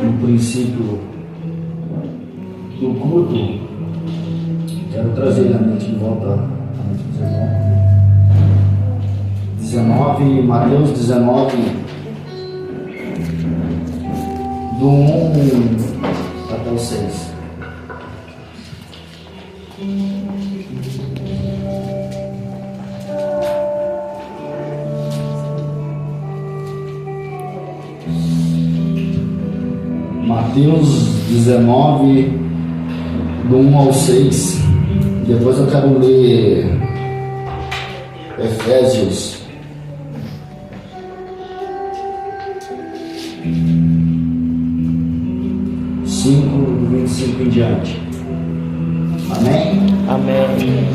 no princípio do culto, quero trazer a mente de volta a mente 19, Mateus 19, do 1 até o 6. Mateus 19, do 1 ao 6. Depois eu quero ler Efésios 5, do 25 em diante. Amém? Amém.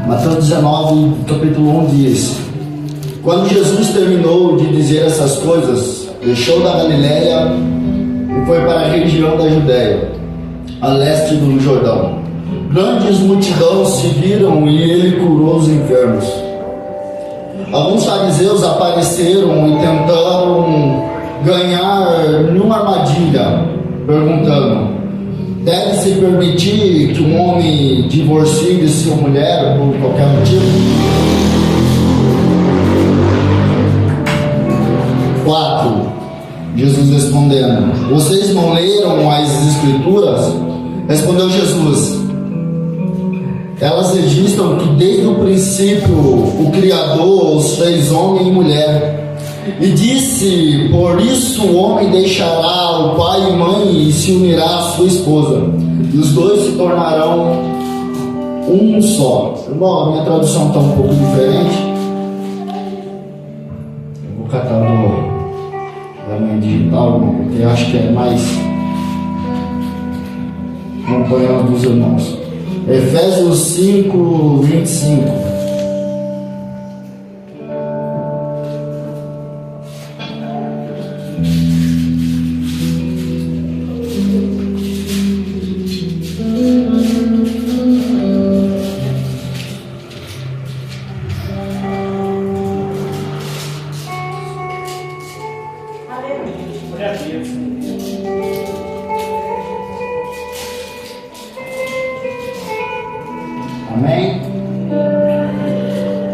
Mateus 19, capítulo 1 diz: Quando Jesus terminou de dizer essas coisas, deixou da Galiléia e foi para a região da Judéia, a leste do Jordão. Grandes multidões se viram e ele curou os enfermos. Alguns fariseus apareceram e tentaram ganhar numa armadilha, perguntando: deve-se permitir que um homem divorcie de sua mulher por qualquer motivo? 4. Jesus respondendo: vocês não leram as Escrituras? Respondeu Jesus: elas registram que desde o princípio o Criador os fez homem e mulher. E disse: por isso o homem deixará o pai e mãe e se unirá à sua esposa, e os dois se tornarão um só. Bom, a minha tradução está um pouco diferente. Eu vou catar da minha digital, porque eu acho que é mais acompanhando dos irmãos. Efésios 5, 25. Amém?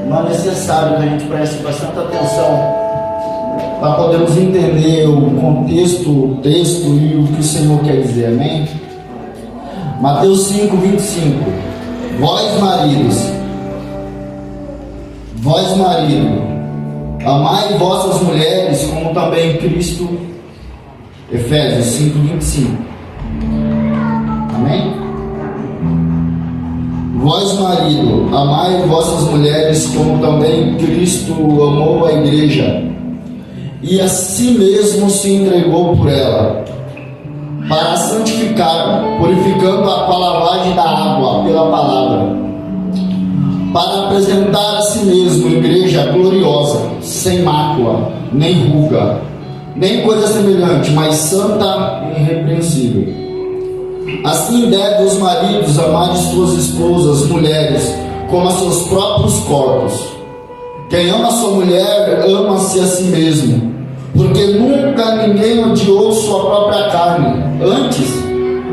Não é necessário que a gente preste bastante atenção para podermos entender o contexto, o texto e o que o Senhor quer dizer. Amém? Mateus 5, 25. Vós marido, amai vossas mulheres como também Cristo. Efésios 5, 25. Amém? Vós, marido, amai vossas mulheres como também Cristo amou a igreja e a si mesmo se entregou por ela, para santificar, purificando-a com a lavagem da água pela palavra, para apresentar a si mesmo igreja gloriosa, sem mácula, nem ruga, nem coisa semelhante, mas santa e irrepreensível. Assim deve os maridos amar suas esposas, mulheres, como a seus próprios corpos. Quem ama sua mulher, ama-se a si mesmo, porque nunca ninguém odiou sua própria carne, antes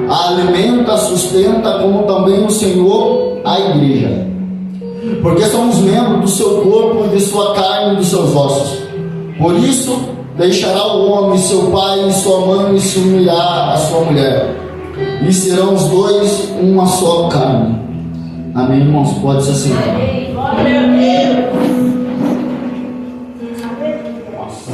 a alimenta, sustenta, como também o Senhor a igreja, porque somos membros do seu corpo, de sua carne e dos seus ossos. Por isso deixará o homem seu pai e sua mãe e se unirá à sua mulher, e serão os dois uma só carne. Amém, irmãos? Pode se assentar. Glória a Deus. Nossa.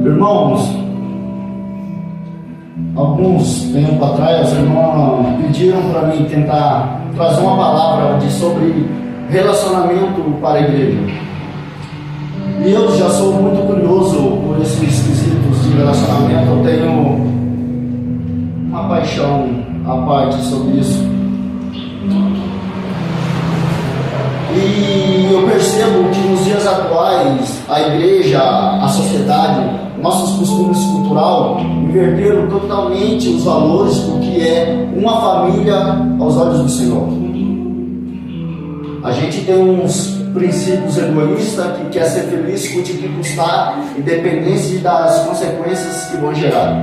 Irmãos, alguns tempo atrás, os irmãos pediram para mim tentar trazer uma palavra sobre relacionamento para a igreja. E eu já sou muito curioso por esses quesitos de relacionamento. Eu tenho uma paixão à parte sobre isso. E eu percebo que nos dias atuais a igreja, a sociedade, nossos costumes culturais inverteram totalmente os valores do que é uma família aos olhos do Senhor. gente tem uns princípios egoístas que quer ser feliz, custe o que custar, independente das consequências que vão gerar.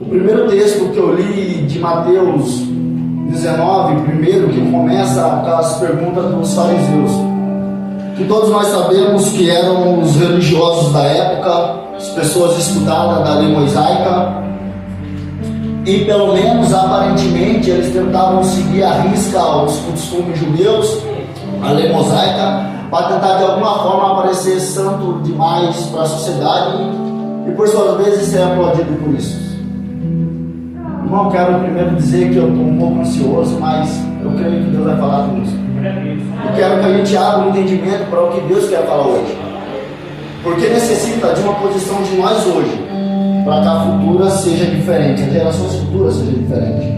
O primeiro texto que eu li de Mateus 19, primeiro, que começa com as perguntas dos fariseus, que todos nós sabemos que eram os religiosos da época, as pessoas estudadas da lei mosaica, e pelo menos aparentemente eles tentavam seguir à risca os costumes judeus, a lei mosaica, para tentar de alguma forma aparecer santo demais para a sociedade e por suas vezes ser aplaudido por isso. Irmão, quero primeiro dizer que eu estou um pouco ansioso, mas eu creio que Deus vai falar conosco. Eu quero que a gente abra um entendimento para o que Deus quer falar hoje, porque necessita de uma posição de nós hoje, para que a futura seja diferente, as gerações futuras sejam diferentes.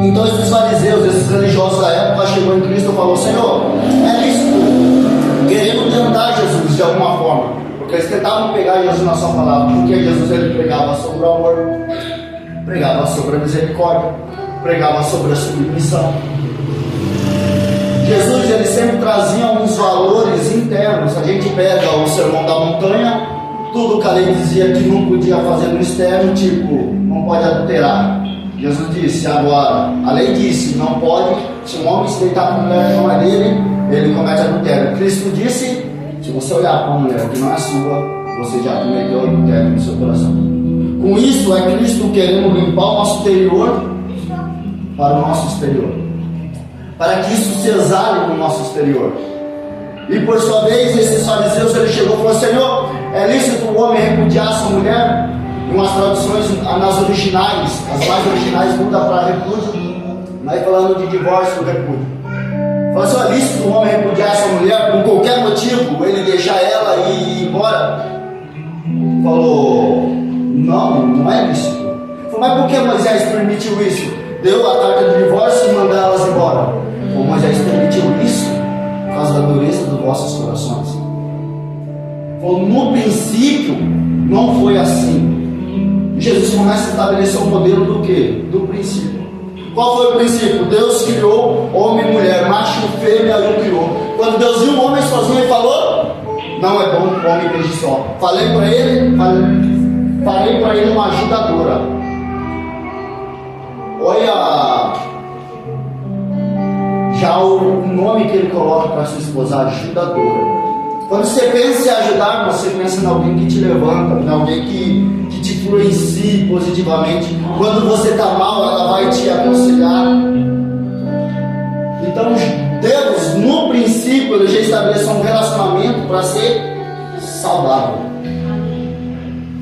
Então esses fariseus, esses religiosos da época, chegou em Cristo e falou: Senhor, é isso, querendo tentar Jesus de alguma forma, porque eles tentavam pegar Jesus na sua palavra, porque Jesus ele pregava sobre o amor, pregava sobre a misericórdia, pregava sobre a submissão. Jesus ele sempre trazia uns valores internos. A gente pega o sermão da montanha, tudo que a lei dizia que não podia fazer no externo, tipo, não pode adulterar. Jesus disse: agora, a lei disse, não pode, se um homem se deitar com a mulher que não é dele, ele comete adultério. Cristo disse: se você olhar para uma mulher que não é sua, você já cometeu adultério no seu coração. Com isso, é Cristo querendo limpar o nosso interior para o nosso exterior, para que isso se exale no nosso exterior. E por sua vez, esses fariseus, ele chegou e falou: Senhor, é lícito o homem repudiar sua mulher? Em umas traduções, nas originais, as mais originais muda para repúdio, mas falando de divórcio, repúdio. Falou assim: é lícito o homem repudiar sua mulher por qualquer motivo, ele deixar ela e ir embora? Falou: não é lícito. Falou: mas por que Moisés permitiu isso? Deu a carta de divórcio e mandou elas embora. Falou: Moisés permitiu isso por causa da dureza dos vossos corações. Falou: no princípio não foi assim. Jesus começa a estabelecer o modelo do quê? Do princípio. Qual foi o princípio? Deus criou homem e mulher, macho e fêmea, ele criou. Quando Deus viu o homem sozinho, ele falou: não é bom que o homem esteja só. Falei para ele uma ajudadora. Olha já o nome que ele coloca para sua esposa: ajudadora. Quando você pensa em ajudar, você pensa em alguém que te levanta, em alguém que te influencia positivamente. Quando você está mal, ela vai te aconselhar. Então Deus, no princípio, ele já estabeleceu um relacionamento para ser saudável.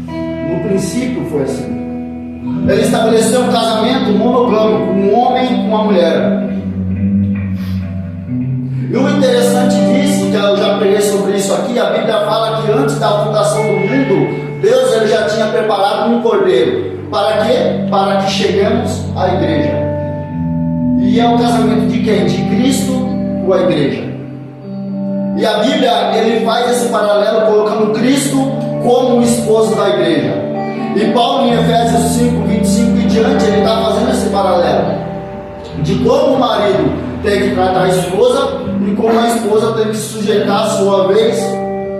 No princípio foi assim. Ele estabeleceu um casamento monogâmico, um homem com uma mulher. E o interessante disso, que eu já preguei sobre isso aqui, a Bíblia fala que antes da fundação do mundo, Deus ele já tinha preparado um cordeiro. Para quê? Para que cheguemos à igreja. E é o casamento de quem? De Cristo com a igreja. E a Bíblia ele faz esse paralelo colocando Cristo como o esposo da igreja. E Paulo em Efésios 5, 25 e diante, ele está fazendo esse paralelo de como o marido tem que tratar a esposa e como a esposa tem que sujeitar a sua vez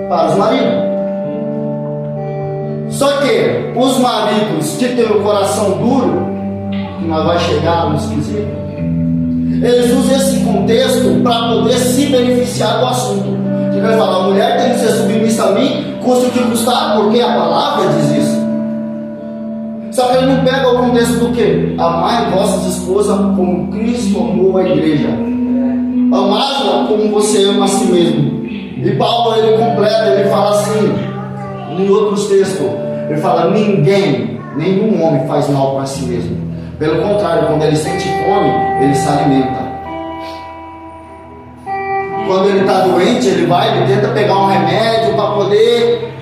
para os maridos. Só que os maridos que têm o coração duro, que nós vai chegar no esquisito, eles usam esse contexto para poder se beneficiar do assunto. Que vai falar: a mulher tem que ser submissa a mim, custa o que custar, porque a palavra diz isso. Só que ele não pega o contexto do quê? Amai vossas esposas como Cristo amou a igreja. Amá-la como você ama a si mesmo. E Paulo ele completa, ele fala assim, em outros textos, ele fala: nenhum homem faz mal para si mesmo. Pelo contrário, quando ele sente fome, ele se alimenta. Quando ele está doente, ele tenta pegar um remédio para poder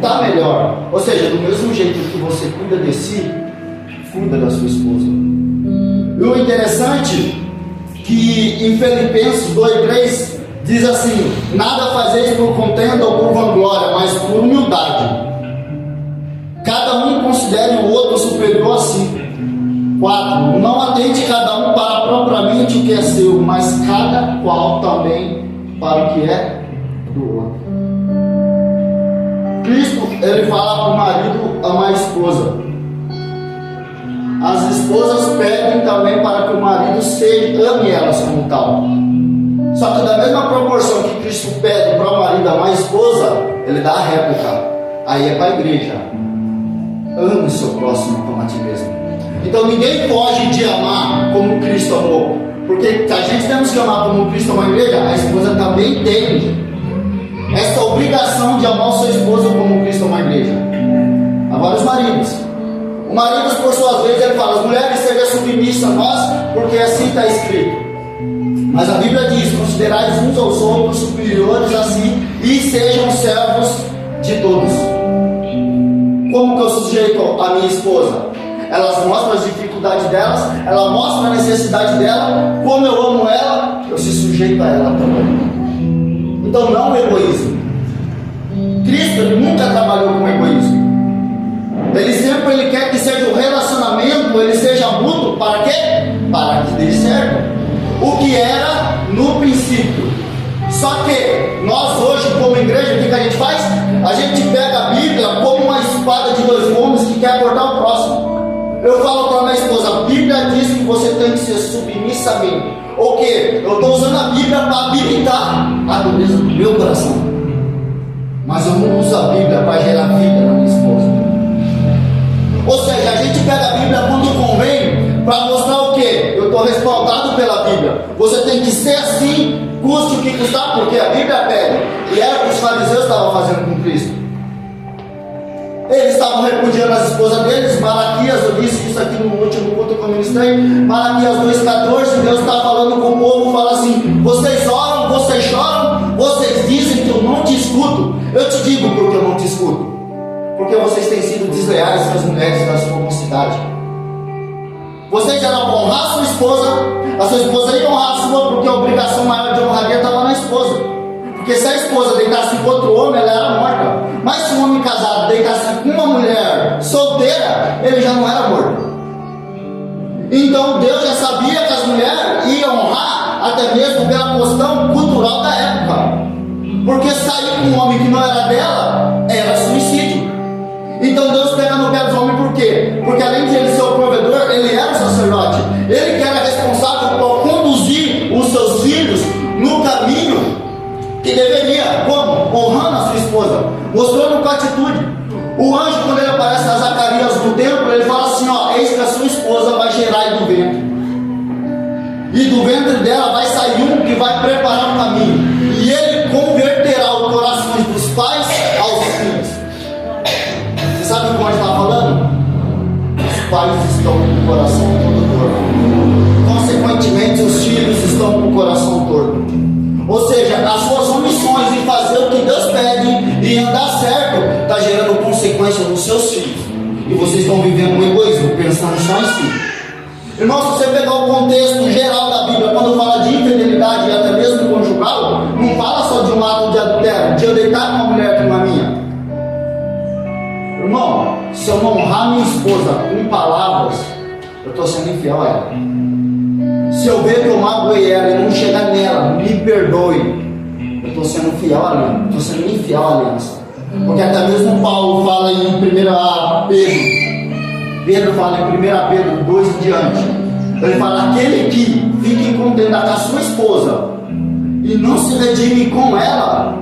está melhor. Ou seja, do mesmo jeito que você cuida de si, cuida da sua esposa. E o interessante que em Filipenses 2:3 diz assim: nada fazeis por contenda ou por vanglória, mas por humildade. Cada um considere o outro superior a si. 4. Não atente cada um um para propriamente o que é seu, mas cada qual também para o que é do outro. Cristo, ele fala para o marido amar a esposa. As esposas pedem também para que o marido ame elas como tal. Só que da mesma proporção que Cristo pede para o marido amar a esposa, ele dá a réplica. Aí é para a igreja: ame o seu próximo como a ti mesmo. Então ninguém foge de amar como Cristo amou, porque se a gente temos que amar como Cristo amou a igreja, a esposa também tem essa obrigação de amar a sua esposa como Cristo amou a igreja. Agora os maridos, por sua vez, ele fala: as mulheres sejam submissas a nós, porque assim está escrito. Mas a Bíblia diz: considerai uns aos outros superiores a si e sejam servos de todos. Como que eu sujeito a minha esposa? Elas mostram as dificuldades delas, ela mostra a necessidade dela. Como eu amo ela, eu se sujeito a ela também. Então não egoísmo. Cristo, ele nunca trabalhou com egoísmo. Ele quer que seja um relacionamento, ele seja mútuo. Para quê? Para que dê certo. O que era no princípio. Só que nós hoje, como igreja, o que a gente faz? A gente pega a Bíblia como uma espada de dois gumes que quer cortar o próximo. Eu falo para a minha esposa: a Bíblia diz que você tem que ser submissa a mim. O quê? Eu estou usando a Bíblia para habilitar a dureza do meu coração. Mas eu não uso a Bíblia para gerar vida na minha esposa. Ou seja, a gente pega a Bíblia quando convém para mostrar o quê? Eu estou respaldado pela Bíblia. Você tem que ser assim, custe o que custar, porque a Bíblia pede. E era o que os fariseus estavam fazendo com Cristo. Eles estavam repudiando as esposas deles. Malaquias, eu disse isso aqui no último culto que eu ministrei, Malaquias 2,14, Deus está falando com o povo, fala assim: vocês oram, vocês choram, vocês dizem que eu não te escuto. Eu te digo porque eu não te escuto. Porque vocês têm sido desleais com as mulheres da sua mocidade. Vocês eram para honrar a sua esposa ia honrar a sua, porque a obrigação maior de honraria estava na esposa. Porque se a esposa deitasse com outro homem, ela era morta. Mas se um homem casado deitasse com uma mulher solteira, ele já não era morto. Então Deus já sabia que as mulheres iam honrar, até mesmo pela questão cultural da época. Porque sair com um homem que não era dela era suicídio. Então Deus pega no pé dos homens, por quê? Porque além de ele ser o provedor, ele era o sacerdote. Ele que era responsável por conduzir os seus filhos no caminho que deveria. Como? Honrando a sua esposa, mostrando com atitude. O anjo, quando ele aparece a Zacarias no templo, ele fala assim: ó, eis que a sua esposa vai gerar do ventre, e do ventre dela vai sair um que vai preparar o caminho, e ele converterá o coração dos pais aos filhos. Você sabe o que o anjo está falando? Os pais estão com o coração todo torto, consequentemente os filhos estão com o coração torto. Ou seja, as suas omissões em fazer o que Deus pede e andar certo está gerando consequências nos seus filhos, e vocês estão vivendo um egoísmo, pensando só em si. Irmão, se você pegar o contexto geral da Bíblia, quando fala de infidelidade e até mesmo conjugal, não fala só de um ato de adultério, de eu deitar com uma mulher que não é minha. Irmão, se eu não honrar minha esposa com palavras, eu estou sendo infiel a ela. Se eu ver que eu magoei ela e não chegar nela, me perdoe, eu estou sendo fiel a ela, estou sendo infiel à aliança. Porque até mesmo Paulo fala em 1 Pedro fala em 1 Pedro 2 em diante. Ele fala: aquele que fica em contenda com a sua esposa e não se redime com ela,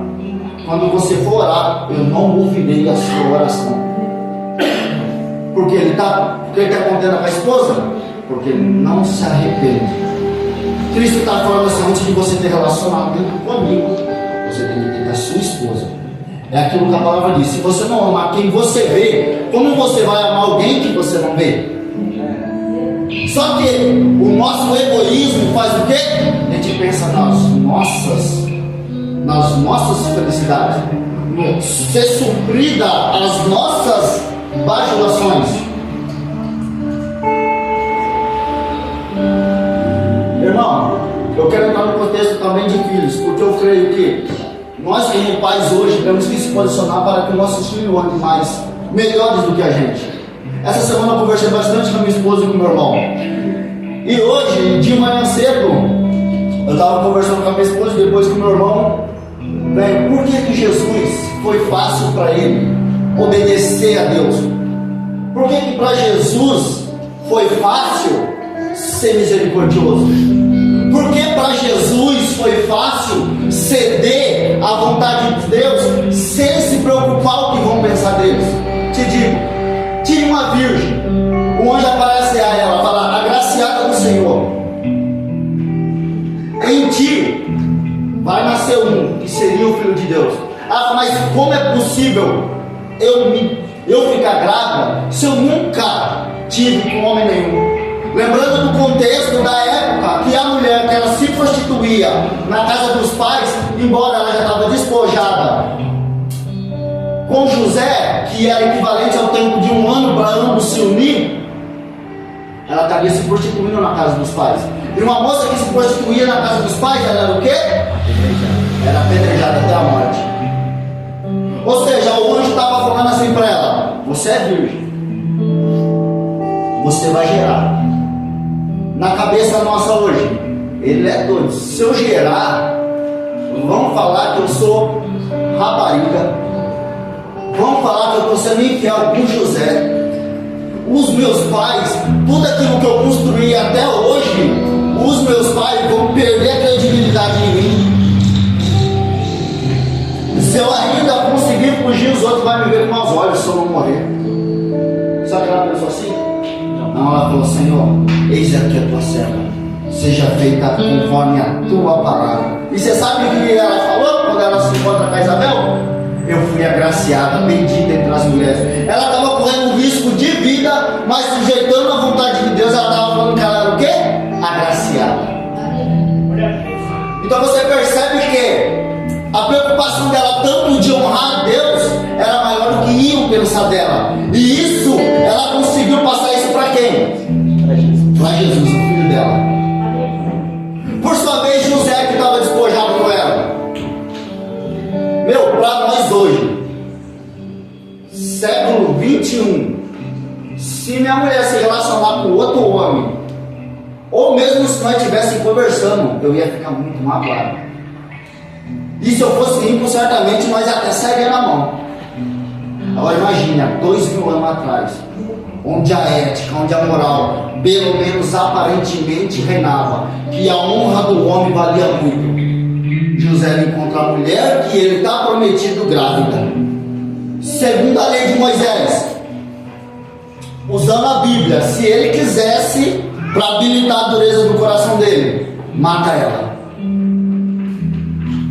quando você for orar, eu não ouvirei a sua oração. Porque ele está contenda com a esposa? Porque ele não se arrepende. Cristo está falando assim: antes de você ter relacionamento comigo, você tem que ter com a sua esposa. É aquilo que a palavra diz: se você não amar quem você vê, como você vai amar alguém que você não vê? Só que o nosso egoísmo faz o quê? A gente pensa nas nossas felicidades, ser suprida as nossas bajulações. Irmão, eu quero entrar no contexto também de filhos, porque eu creio que nós, como pais hoje, temos que se posicionar para que nossos filhos andem mais, melhores do que a gente. Essa semana eu conversei bastante com a minha esposa e com o meu irmão. E hoje, de manhã cedo, eu estava conversando com a minha esposa, depois com o meu irmão. Bem, por que Jesus foi fácil para ele obedecer a Deus? Por que para Jesus foi fácil ser misericordioso? Por que para Jesus foi fácil ceder à vontade de Deus sem se preocupar o que vão pensar deles? Te digo, tinha uma virgem, o anjo aparece a ela, fala: agraciada do Senhor, em ti vai nascer um que seria o Filho de Deus. Ela fala: mas como é possível eu ficar grávida se eu nunca tive com homem nenhum? Lembrando do contexto da época, que a mulher que ela se prostituía na casa dos pais, embora ela já estava despojada com José, que era equivalente ao tempo de um ano para ambos se unir, ela estaria se prostituindo na casa dos pais. E uma moça que se prostituía na casa dos pais, ela era o quê? Era apedrejada até a morte. Ou seja, o anjo estava falando assim para ela: você é virgem, você vai gerar. Na cabeça nossa hoje, ele é doido. Se eu gerar, vão falar que eu sou rapariga, vão falar que eu estou sendo infiel com José. Os meus pais, tudo aquilo que eu construí até hoje, os meus pais vão perder a credibilidade em mim. Se eu ainda conseguir fugir, os outros vão me ver com maus olhos se eu não morrer. Sabe aquela pessoa assim? Não, ela falou: Senhor, eis aqui a tua serva, seja feita conforme a tua palavra. E você sabe o que ela falou quando ela se encontra com a Isabel? Eu fui agraciada, bendita entre as mulheres. Ela estava correndo um risco de vida, mas sujeitando a vontade de Deus, ela estava falando que ela era o quê? Agraciada. Então você percebe que a preocupação dela tanto de honrar a Deus era maior do que iam pensar dela. E isso, ela conseguiu passar isso para quem? Para Jesus, o filho dela. Por sua vez, José, que estava despojado com ela. Meu, para nós hoje, século 21, se minha mulher se relacionar com outro homem, ou mesmo se nós estivéssemos conversando, eu ia ficar muito magoado. E se eu fosse ímpio, certamente nós até sairia na mão. Agora imagine, há 2000 anos atrás, onde a ética, onde a moral, pelo menos aparentemente reinava, que a honra do homem valia muito. José encontra a mulher que ele está prometido grávida. Segundo a lei de Moisés, usando a Bíblia, se ele quisesse, para habilitar a dureza do coração dele, mata ela,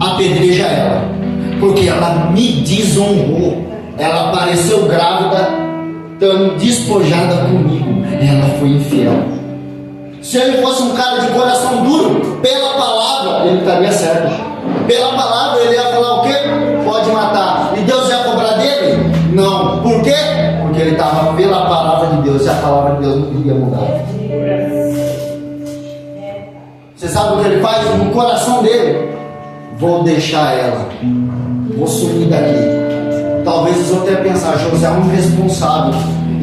apedreja ela, porque ela me desonrou. Ela apareceu grávida, estando despojada comigo, ela foi infiel. Se ele fosse um cara de coração duro, pela palavra ele estaria certo. Pela palavra ele ia falar o quê? Pode matar. E Deus ia cobrar dele? Não. Por quê? Porque ele estava pela palavra de Deus, e a palavra de Deus não podia mudar. Você sabe o que ele faz no coração dele? Vou deixar ela, vou sumir daqui. Talvez os outros tenham pensado: José é um responsável,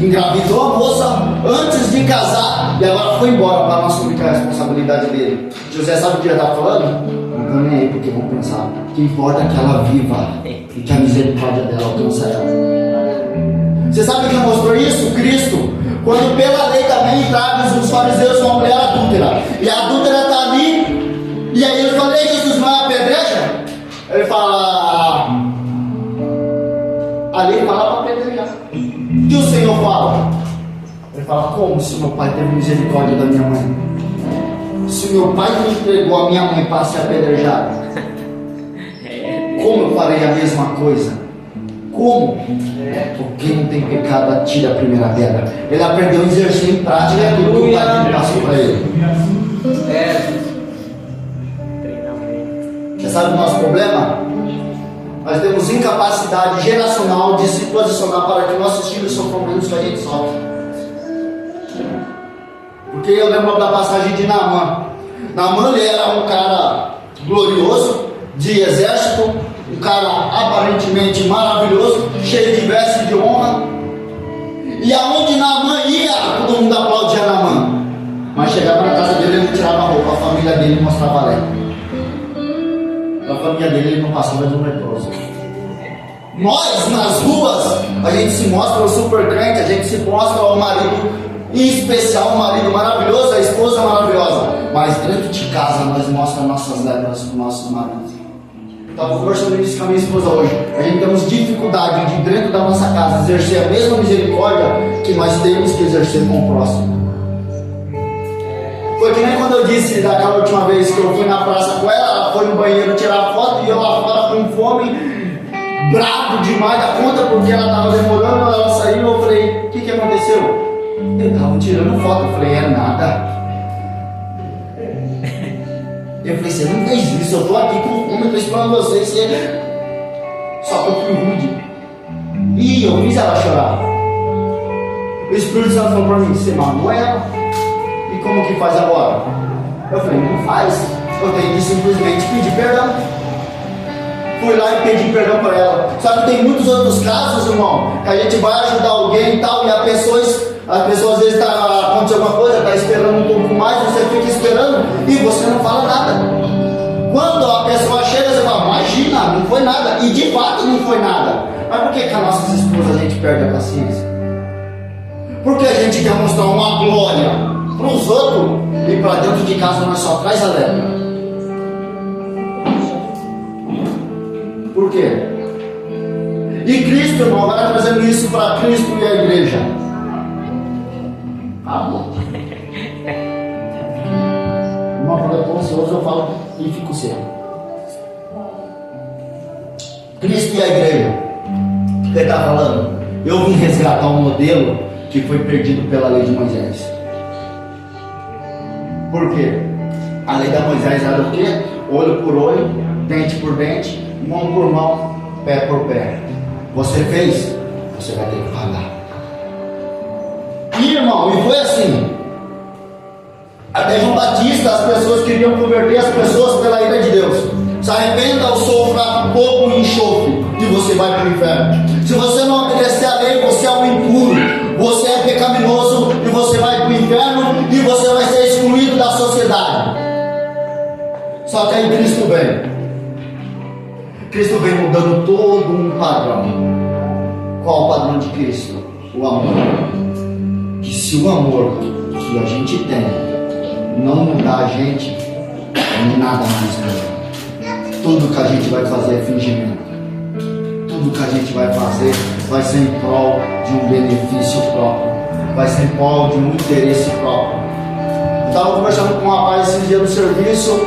engravidou a moça antes de casar e agora foi embora para não assumir a responsabilidade dele. José sabe o que ele está falando? Não estou nem aí porque vão pensar. O que importa é que ela viva e que a misericórdia dela alcance ela. Você sabe quem mostrou isso? Cristo. Quando pela lei também entraram os fariseus com uma mulher adúltera, e a adúltera está ali, e aí ele fala: ei, Jesus, não é apedreja? Ele fala: ali ele fala para apedrejar. O que o Senhor fala? Ele fala: como se meu pai teve misericórdia da minha mãe? Se meu pai me entregou a minha mãe para ser apedrejada, como eu farei a mesma coisa? Como? Porque não tem pecado, atira a primeira pedra. Ele aprendeu a exercer em prática aquilo que o pai dele passou para ele. Você sabe o nosso problema? Nós temos incapacidade geracional de se posicionar para que nossos filhos sofram menos que a gente sofre. Porque eu lembro da passagem de Naamã. Naamã, ele era um cara glorioso, de exército, um cara aparentemente maravilhoso, cheio de vestes de honra. E aonde Naamã ia, todo mundo aplaudia Naamã. Mas chegava na casa dele, ele tirava a roupa, a família dele mostrava a lepra. A família dele, ele não passava de um leproso. Nós, nas ruas, a gente se mostra o super crente, a gente se mostra o marido, em especial o marido maravilhoso, a esposa maravilhosa. Mas dentro de casa, nós mostramos nossas lepras com nossos maridos. Estava conversando isso com a minha esposa hoje. A gente temos dificuldade de, dentro da nossa casa, exercer a mesma misericórdia que nós temos que exercer com o próximo. Foi que nem quando eu disse daquela última vez que eu fui na praça com ela, ela foi no banheiro tirar foto e eu lá fora com fome, bravo demais da conta porque ela estava demorando, ela saiu. Eu falei: o que aconteceu? Eu estava tirando foto. Eu falei: é nada. Eu falei: você não fez isso, eu estou aqui com fome, estou esperando você, só que eu fui rude. E eu fiz ela chorar. O Espírito Santo falou para mim: você magoou ela? E como que faz agora? Eu falei: não faz, eu tenho que simplesmente pedir perdão. Fui lá e pedi perdão para ela. Só que tem muitos outros casos, irmão, que a gente vai ajudar alguém e tal, e a pessoa às vezes aconteceu alguma coisa, está esperando um pouco mais, você fica esperando e você não fala nada. Quando a pessoa chega, você fala: imagina, não foi nada. E de fato não foi nada. Mas por que com as nossas esposas a gente perde a paciência? Porque a gente quer mostrar uma glória para os outros e para dentro de casa nós só traz a lepra. Por quê? E Cristo, irmão, agora trazendo isso para Cristo e a igreja. Acabou. Irmão, quando eu estou ansioso eu falo e fico seco. Cristo e a igreja. O que ele está falando? Eu vim resgatar um modelo que foi perdido pela lei de Moisés. Por quê? A lei da Moisés era o quê? Olho por olho, dente por dente, mão por mão, pé por pé. Você fez, você vai ter que pagar. E, irmão, e foi assim. Até João Batista, as pessoas queriam converter as pessoas pela ira de Deus. Se arrependa ou sofra pouco enxofre, e você vai para o inferno. Se você não obedecer a lei, você é um impuro, você é pecaminoso, e você vai para o inferno, e você vai ser excluído da sociedade. Só que aí Cristo vem. Cristo vem mudando todo um padrão. Qual o padrão de Cristo? O amor. Que se o amor que a gente tem não mudar a gente, nada mais muda. Tudo que a gente vai fazer é fingimento. Tudo que a gente vai fazer vai ser em prol de um benefício próprio. Vai ser em prol de um interesse próprio. Eu estava conversando com um rapaz esse dia no serviço.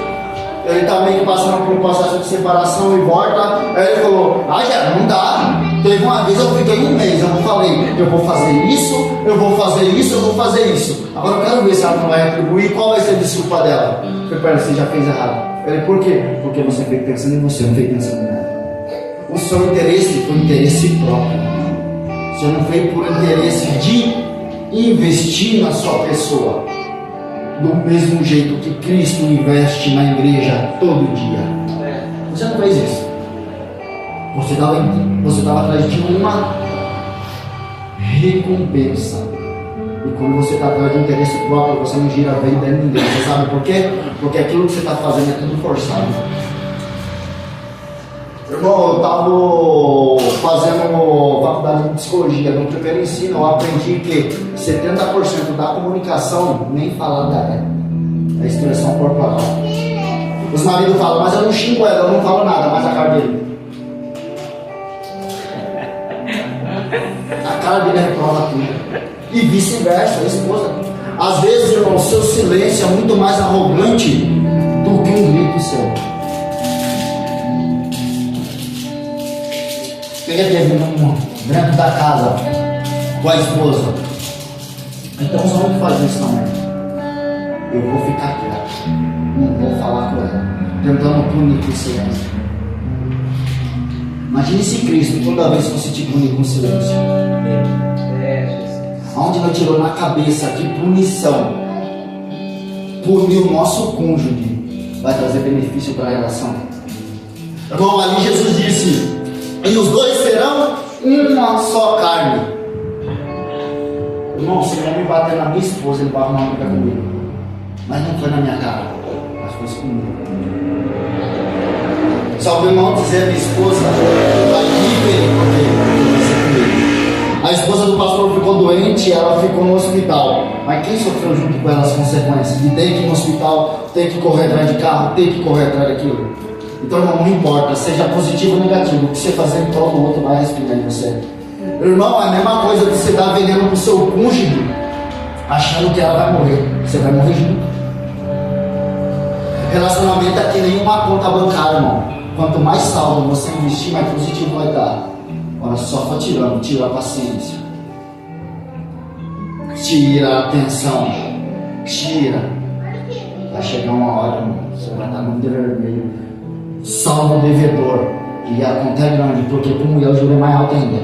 Ele também passando por um processo de separação e volta. Aí ele falou: já não dá. Teve uma vez eu fiquei um mês, eu falei: eu vou fazer isso, eu vou fazer isso, eu vou fazer isso. Agora eu quero ver se ela não vai retribuir, qual vai ser a desculpa dela. Eu falei: pera, você já fez errado. Ele: por quê? Porque você fez pensando em você, não fez pensando em nada. O seu interesse foi interesse próprio. Você não fez por interesse de investir na sua pessoa. Do mesmo jeito que Cristo investe na igreja todo dia. Você não fez isso. Você estava atrás de uma recompensa. E quando você está atrás de um interesse próprio, você não gira bem dentro de ninguém. Você sabe por quê? Porque aquilo que você está fazendo é tudo forçado. Irmão, eu estava fazendo faculdade de psicologia. No primeiro ensino eu aprendi que 70% da comunicação nem falada é a expressão corporal. Os maridos falam: mas eu não xingo ela, eu não falo nada, mas a cara dele. A cara dele reprova tudo. E vice-versa, a esposa. Às vezes, irmão, o seu silêncio é muito mais arrogante do que um grito seu. Quem teve dentro da casa com a esposa? Então os homens fazem isso também. Eu vou ficar quieto, não vou falar com ela, tentando punir com silêncio. Imagine se Cristo toda vez fosse te punir com silêncio. Aonde ele tirou na cabeça que punição, punir o nosso cônjuge, vai trazer benefício para a relação. Irmão, ali Jesus disse: e os dois serão uma só carne. Irmão, se ele me bater na minha esposa, ele vai arrumar uma briga comigo. Mas não foi na minha cara, mas foi comigo. Só o irmão dizer a minha esposa vai viver porque vai ser comigo. A esposa do pastor ficou doente e ela ficou no hospital. Mas quem sofreu junto com ela as consequências? De ter que ir no hospital, ter que correr atrás de carro, ter que correr atrás daquilo. Então, irmão, não importa, seja positivo ou negativo, o que você fazer em prol do outro vai respingar em você. Irmão, é a mesma coisa que você dar veneno pro seu cônjuge, achando que ela vai morrer. Você vai morrer junto. Relacionamento é que nem uma conta bancária, irmão. Quanto mais saldo você investir, mais positivo vai dar. Olha, só for tirando, tira a paciência, tira a atenção, tira. Vai chegar uma hora, irmão, você vai estar no vermelho, salvo o devedor. E a conta é grande, porque com mulher o juro é mais alto ainda.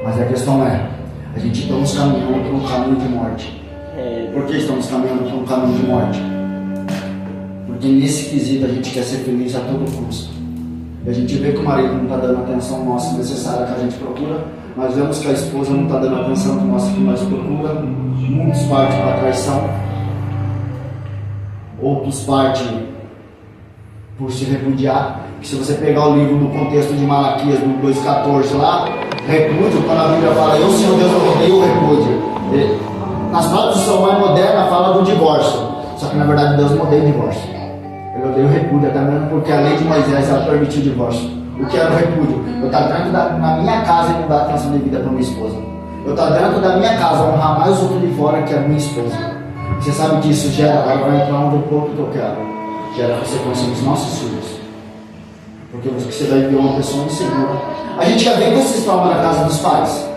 Mas a questão é, a gente estamos caminhando por um caminho de morte. Por que estamos caminhando por um caminho de morte? Porque nesse quesito a gente quer ser feliz a todo custo. E a gente vê que o marido não está dando a atenção nossa necessária que a gente procura. Nós vemos que a esposa não está dando a atenção que nós procura. Muitos partem para a traição. Outros partem por se repudiar. Que se você pegar o livro do contexto de Malaquias, do 2,14 lá, repúdio, quando a Bíblia fala, eu, Senhor Deus, eu odeio o repúdio. Nas traduções mais modernas fala do divórcio. Só que na verdade Deus não odeia o divórcio. Ele odeia o repúdio, até mesmo porque a lei de Moisés ela permitiu o divórcio. O que era o repúdio? Eu estar dentro da minha casa e não dar atenção devida para minha esposa. Eu estar dentro da minha casa, honrar mais o outro de fora que a minha esposa. Você sabe que isso gera, ela vai entrar onde eu quero. Gera consequência nos nossos filhos. Porque você vai ver uma pessoa insegura. A gente já vem com esses traumas da casa dos pais.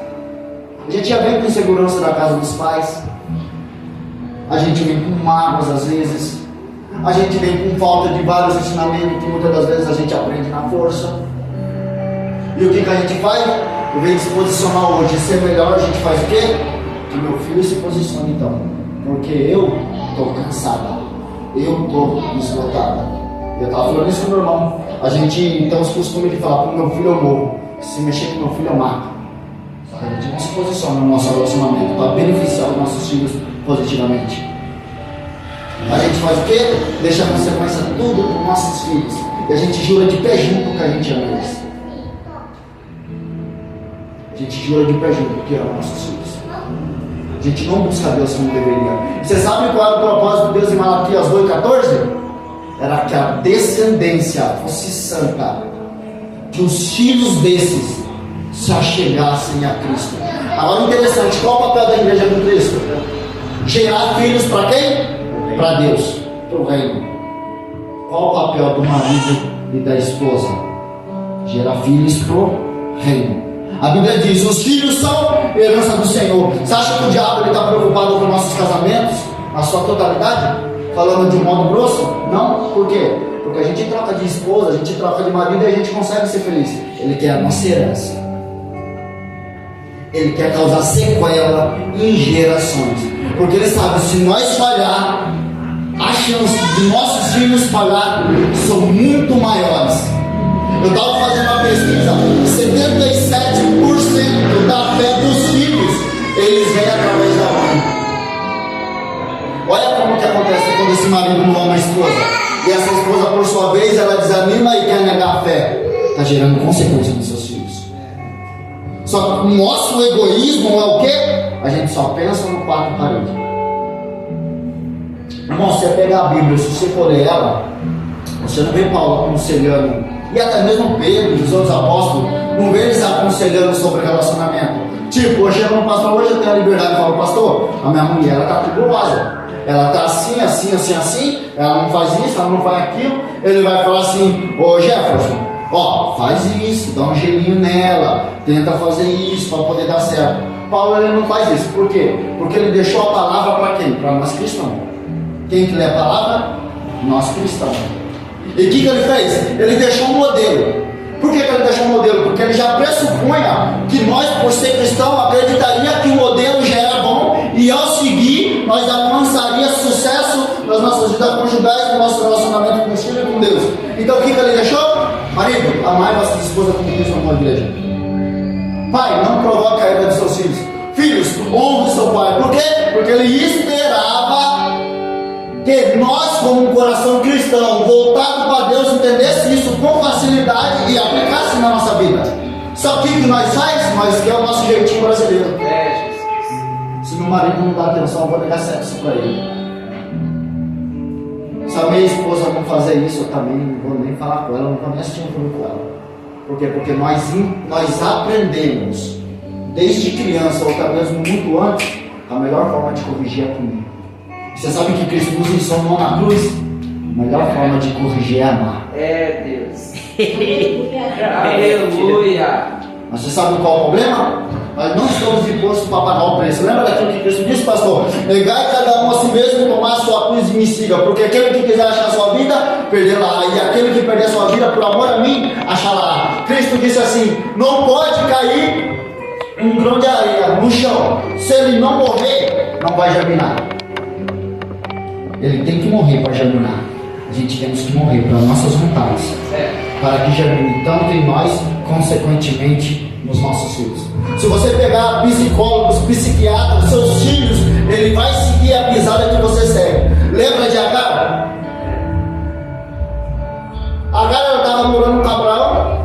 A gente já vem com insegurança da casa dos pais. A gente vem com mágoas às vezes. A gente vem com falta de vários ensinamentos que muitas das vezes a gente aprende na força. E o que a gente faz? Eu venho se posicionar hoje, ser melhor, a gente faz o quê? Que meu filho se posicione então. Porque eu estou cansada. Eu estou esgotada. Eu estava falando isso com meu irmão. A gente tem os costumes de falar, com meu filho eu morro. Se mexer com meu filho eu mato. A gente não se posiciona no nosso relacionamento para beneficiar os nossos filhos positivamente. A gente faz o quê? Deixa a consequência tudo para os nossos filhos. E a gente jura de pé junto que a gente ama eles. A gente jura de pé junto que ama nossos filhos. A gente não busca Deus como deveria. Você sabe qual era o propósito de Deus em Malaquias 2,14? Era que a descendência fosse santa. Que os filhos desses se achegassem a Cristo. Agora interessante, qual o papel da igreja do Cristo? Gerar filhos para quem? Para Deus, para o reino. Qual o papel do marido e da esposa? Gerar filhos para o reino. A Bíblia diz, os filhos são herança do Senhor. Você acha que o diabo está preocupado com nossos casamentos? Na sua totalidade? Falando de um modo grosso? Não, por quê? Porque a gente troca de esposa, a gente troca de marido e a gente consegue ser feliz. Ele quer a nossa herança. Ele quer causar sequela em gerações. Porque ele sabe, se nós falhar, as chances de nossos filhos falhar são muito maiores. Eu estava fazendo uma pesquisa, 77% da fé dos filhos, eles vêm através da mãe. Olha como que acontece quando esse marido não ama a esposa. E essa esposa, por sua vez, ela desanima e quer negar a fé. Está gerando consequências nos seus filhos. Só que o nosso egoísmo é o quê? A gente só pensa no quatro paredes. Irmão, você pega a Bíblia, se você for ler ela, você não vê Paulo aconselhando, e até mesmo Pedro e os outros apóstolos, não vê eles aconselhando sobre relacionamento. Tipo, eu chego no pastor, hoje eu tenho a liberdade de falar, pastor, a minha mulher, ela está tubulosa. Ela está assim, assim, assim, assim, ela não faz isso, ela não faz aquilo. Ele vai falar assim, ô Jefferson, ó, faz isso, dá um gelinho nela, tenta fazer isso para poder dar certo. Paulo, ele não faz isso, por quê? Porque ele deixou a palavra para quem? Para nós cristãos. Quem que lê a palavra? Nós cristãos. E o que ele fez? Ele deixou um modelo. Por que ele deixou um modelo? Porque ele já pressupunha que nós, por ser cristão, acreditaria que o modelo já era bom e ao seguir, nós alcançaríamos sucesso nas nossas vidas conjugais, no nosso relacionamento com os filhos e com Deus. Então o que ele deixou? Marido, amai vossa esposa como Cristo amou a igreja. Pai, não provoque a ira dos seus filhos. Filhos, honre seu pai. Por quê? Porque ele esperava que nós, como um coração cristão, voltado para Deus, entendesse isso com facilidade e aplicasse na nossa vida. Sabe o que nós faz? Nós quer o nosso jeitinho brasileiro. Se meu marido não dá atenção, eu vou negar sexo para ele. Se a minha esposa não fazer isso, eu também não vou nem falar com ela, não vou nem assistir um filme com ela. Por quê? Porque nós aprendemos, desde criança, ou até mesmo muito antes, a melhor forma de corrigir é comigo. Você sabe que Cristo nos ensinou na cruz? A melhor forma de corrigir é amar. É Deus. Aleluia. Mas você sabe qual é o problema? Nós não estamos dispostos para pagar o preço. Lembra daquilo que Cristo disse, pastor? Negai cada um a si mesmo e tomar a sua cruz e me siga. Porque aquele que quiser achar a sua vida, perderá. E aquele que perder a sua vida por amor a mim, achará. Cristo disse assim: não pode cair um grão de areia no chão. Se ele não morrer, não vai germinar. Ele tem que morrer para germinar. A gente temos que morrer para nossas vontades, para que germine tanto em nós, consequentemente nos nossos filhos. Se você pegar psicólogos, psiquiatras, seus filhos, ele vai seguir a pisada que você segue. Lembra de Agar? Agar estava morando com Abraão,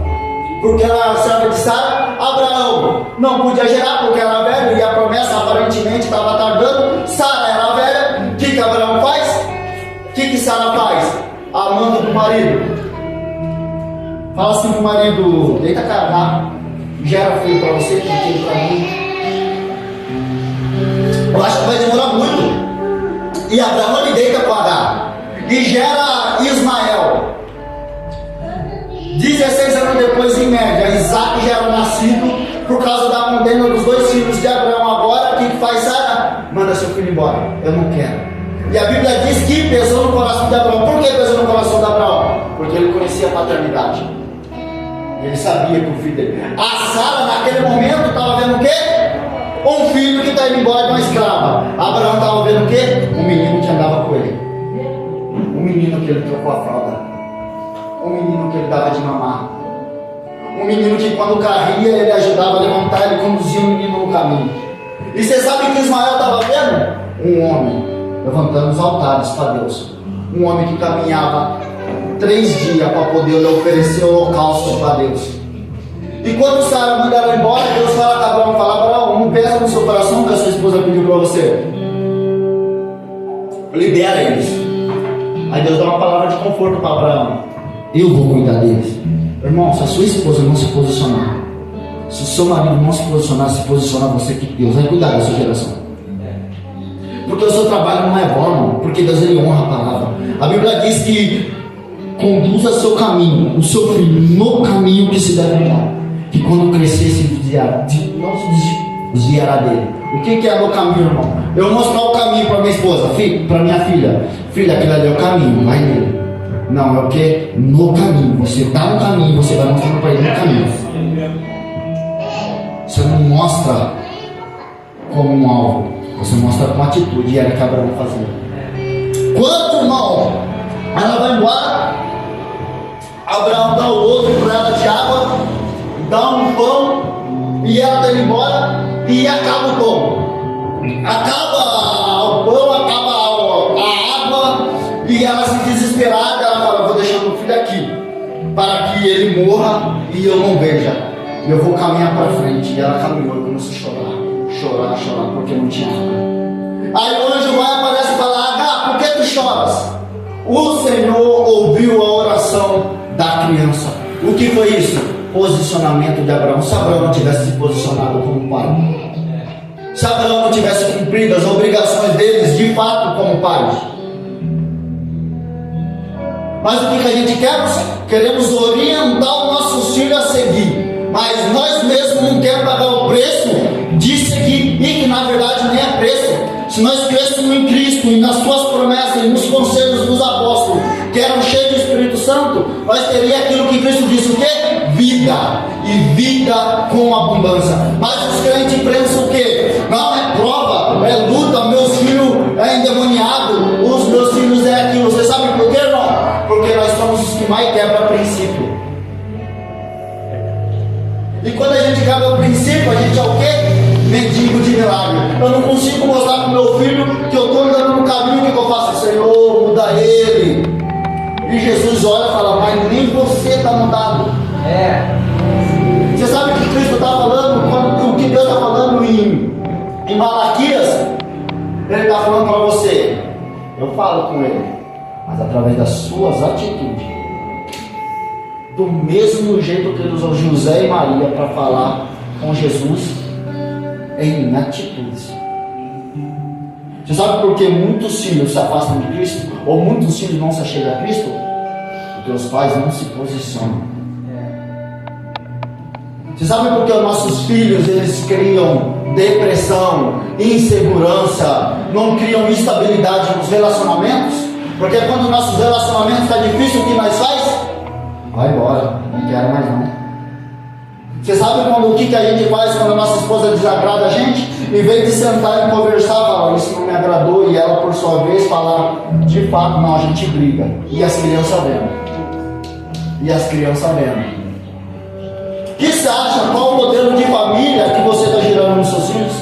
porque ela era serva de Sara. Abraão não podia gerar porque era velho e a promessa aparentemente estava tardando. Sara era velha. O que Abraão faz? O que Sara faz? Amando do marido. Fala assim pro marido: deita cá, gera filho para você, filho para mim. Eu acho que vai demorar muito. E Abraão ele deita com Agar e gera Ismael. 16 anos depois, em média, Isaac já era nascido. Por causa da condena dos dois filhos de Abraão. Agora, o que faz Sara? Manda seu filho embora. Eu não quero. E a Bíblia diz que pesou no coração de Abraão. Por que pesou no coração de Abraão? Porque ele conhecia a paternidade. Ele sabia que o filho dele. A Sara, naquele momento, estava vendo o quê? Um filho que está indo embora de uma escrava. Abraão estava vendo o quê? Um menino que andava com ele. Um menino que ele trocou a fralda. Um menino que ele dava de mamar. Um menino que quando caía ele ajudava a levantar, ele conduzia o menino no caminho. E você sabe que Ismael estava vendo? Um homem levantando os altares para Deus. Um homem que caminhava 3 dias para poder lhe oferecer o holocausto para Deus. E quando Sara manda ela embora, Deus fala com Abraão, fala: Abraão, não pensa no seu coração que a sua esposa pediu para você. Libera eles. Aí Deus dá uma palavra de conforto para Abraão: eu vou cuidar deles. Irmão, se a sua esposa não se posicionar, se o seu marido não se posicionar você, que Deus vai cuidar da sua geração. Porque o seu trabalho não é bom, irmão. Porque Deus ele honra a palavra. A Bíblia diz que conduza seu caminho, o seu filho, no caminho que se deve andar. Que quando crescer se não se desviará dele. O que é no caminho, irmão? Eu mostrar o caminho para minha esposa, para minha filha. Filha, aquilo ali é o caminho, vai nele. Não, é o que? No caminho. Você dá um caminho, você vai mostrando para ele no caminho. Você não mostra como um alvo, você mostra com atitude. E era que Abraão fazia. Quando, irmão, ela vai embora, Abraão dá o outro para ela de água, dá um pão, e ela está indo embora, e acaba o pão. Acaba o pão, acaba a água, e ela se desesperada, ela fala: vou deixar meu filho aqui, para que ele morra e eu não veja. Eu vou caminhar para frente. E ela caminhou e começou a chorar, porque não tinha água. Aí o anjo vai, aparece e fala: Agar, por que tu choras? O Senhor ouviu a oração da criança. O que foi isso? Posicionamento de Abraão. Se Abraão não tivesse se posicionado como pai, se Abraão não tivesse cumprido as obrigações deles de fato como pai. Mas o que a gente quer? Queremos orientar os nossos filhos a seguir. Mas nós mesmos não queremos pagar o preço de seguir. E que na verdade nem é preço. Se nós crescemos em Cristo e nas suas promessas e nos conselhos dos apóstolos, que eram cheios do Espírito Santo, nós teríamos aquilo que Cristo disse: o quê? Vida. E vida com abundância. Mas os crentes pensam o quê? Não, é prova, é luta, meus filhos é endemoniado, os meus filhos é aquilo. Você sabe por quê, irmão? Porque nós somos os que mais quebram princípio. E quando a gente quebra o princípio, a gente é o quê? Mendigo de milagre. não consigo mostrar para o meu filho que eu estou andando no caminho. O que eu faço? Senhor, muda ele. E Jesus olha e fala: mas nem você está mudado. Você sabe o que Cristo está falando? O que Deus está falando em Malaquias? Ele está falando para você: eu falo com ele, mas através das suas atitudes. Do mesmo jeito que ele usou José e Maria para falar com Jesus, em atitudes. Você sabe por que muitos filhos se afastam de Cristo? Ou muitos filhos não se achegam a Cristo? Porque os pais não se posicionam. Você sabe por que os nossos filhos eles criam depressão, insegurança, não criam estabilidade nos relacionamentos? Porque quando nossos relacionamentos estão difíceis, o que nós faz? Vai embora, não quero mais não. Você sabe o que a gente faz quando a nossa esposa desagrada a gente? Em vez de sentar e conversar, falar: isso não me agradou, e ela por sua vez falar: de fato não, a gente briga. E as crianças vendo. O que você acha? Qual o modelo de família que você está gerando nos seus filhos?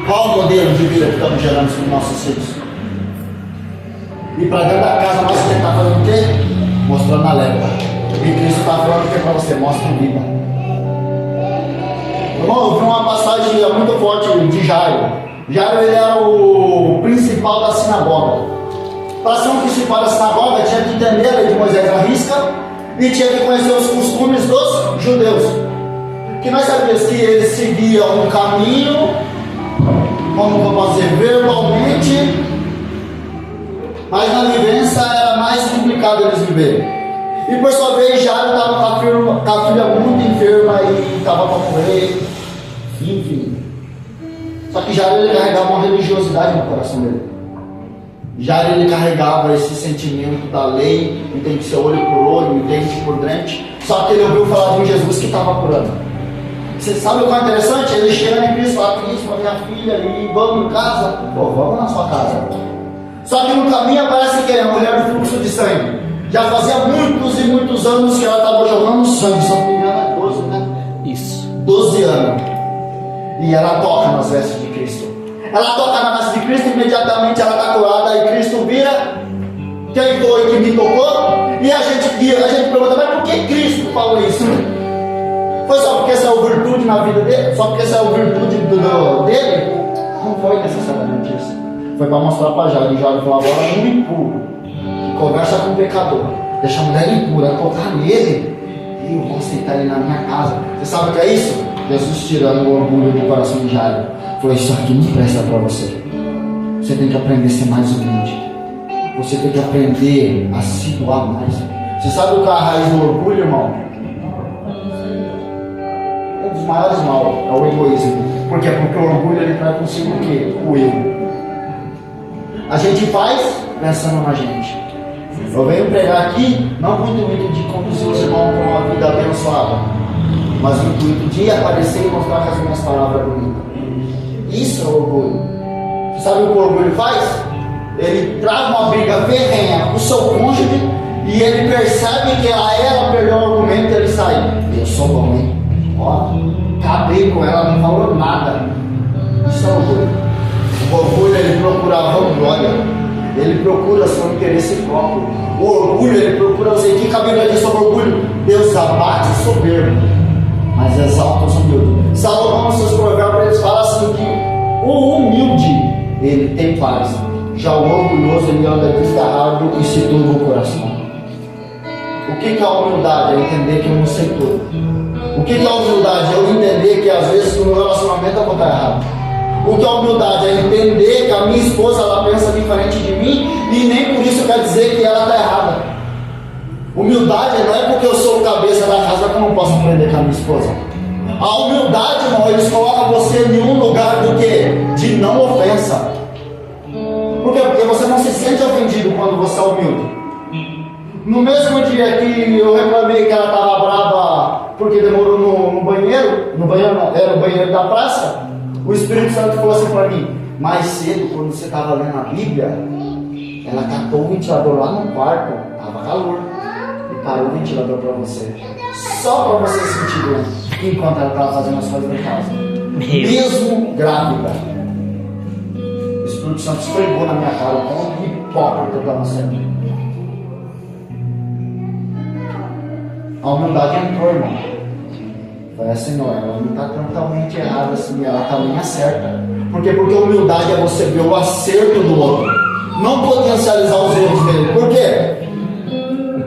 Qual o modelo de vida que estamos gerando nos nossos filhos? E para dentro da casa nós está fazendo o quê? Mostrando a légua. E Cristo está falando o que para você? Mostra a vida. Irmão, eu vi uma passagem muito forte de Jairo. Jairo ele era o principal da sinagoga. Para ser um principal da sinagoga, tinha que entender a lei de Moisés à risca e tinha que conhecer os costumes dos judeus. Que nós sabíamos que eles seguiam um caminho, como eu posso dizer, verbalmente, mas na vivência era mais complicado eles viverem. E por sua vez, Jairo estava com a filha muito enferma e estava para morrer. Enfim. Só que Jairo ele carregava uma religiosidade no coração dele. Jairo ele carregava esse sentimento da lei, e tem que ser olho por olho, e dente por dente. Só que ele ouviu falar de um Jesus que estava curando. Você sabe o que é interessante? Ele chega em Cristo e fala: Cristo, a minha filha ali, vamos em casa? Pô, vamos na sua casa. Só que no caminho aparece quem? A mulher do fluxo de sangue. Já fazia muitos e muitos anos que ela estava jogando sangue. Se não me engano é 12, né? Isso. 12 anos. E ela toca nas vestes de Cristo. Ela toca na vestes de Cristo, imediatamente ela está curada. E Cristo vira: quem foi que me tocou? E a gente pergunta: mas por que Cristo falou isso? Foi só porque saiu virtude na vida dele? Só porque saiu virtude dele? Não foi necessariamente isso. Foi para mostrar para Jairo. E Jairo falou: agora um impuro que conversa com o pecador, deixa a mulher impura tocar nele, e eu vou aceitar ele na minha casa. Você sabe o que é isso? Jesus tirando o orgulho do coração de Jairo. Falou: isso aqui não presta para você. Você tem que aprender a ser mais humilde. Você tem que aprender a se doar mais. Você sabe o que é a raiz do orgulho, irmão? Um dos maiores mal é o egoísmo. Por quê? Porque o orgulho ele traz consigo o quê? O eu. A gente faz pensando na gente. Eu venho pregar aqui não com o intuito de conduzir os irmãos para uma vida abençoada, mas o intuito de aparecer e mostrar que as minhas palavras bonitas. Isso é orgulho. Você sabe o que o orgulho faz? Ele traz uma briga ferrenha com o seu cônjuge e ele percebe que a ela perdeu o argumento e ele sai: eu sou bom, hein? Ó, acabei com ela, não falou nada. Isso é orgulho. O orgulho ele procura a vanglória, ele procura seu interesse próprio. O orgulho ele procura você. O que a Bíblia diz sobre orgulho? Deus abate o soberbo, mas exalta os humildes. Salomão, nos seus provérbios, eles falam assim: que o humilde ele tem paz, já o orgulhoso ele anda desgarrado e se turba o coração. O que é a humildade? É entender que eu não sei tudo. O que é a humildade? É eu entender que às vezes no meu relacionamento eu vou estar errado. O que é a humildade? É entender que a minha esposa ela pensa diferente de mim e nem por isso quer dizer que ela está errada. Humildade não é porque eu sou o cabeça da casa que eu não posso aprender com a minha esposa. A humildade, irmão, eles colocam você em um lugar do quê? De não ofensa. Por quê? Porque você não se sente ofendido quando você é humilde. No mesmo dia que eu reclamei que ela estava brava porque demorou no banheiro não, era o banheiro da praça, o Espírito Santo falou assim para mim: mais cedo, quando você estava lendo a Bíblia, ela catou o ventilador lá no quarto, estava calor, e parou o ventilador para você, só para você sentir dor. enquanto ela estava fazendo as coisas da casa. Meu. Mesmo grávida. O Espírito Santo esfregou na minha cara como hipócrita que eu estava sendo. A humildade entrou, irmão. Falei assim, não, ela não está totalmente errada assim, ela também acerta. Por quê? Porque a humildade é você ver o acerto do outro, não potencializar os erros dele. Por quê?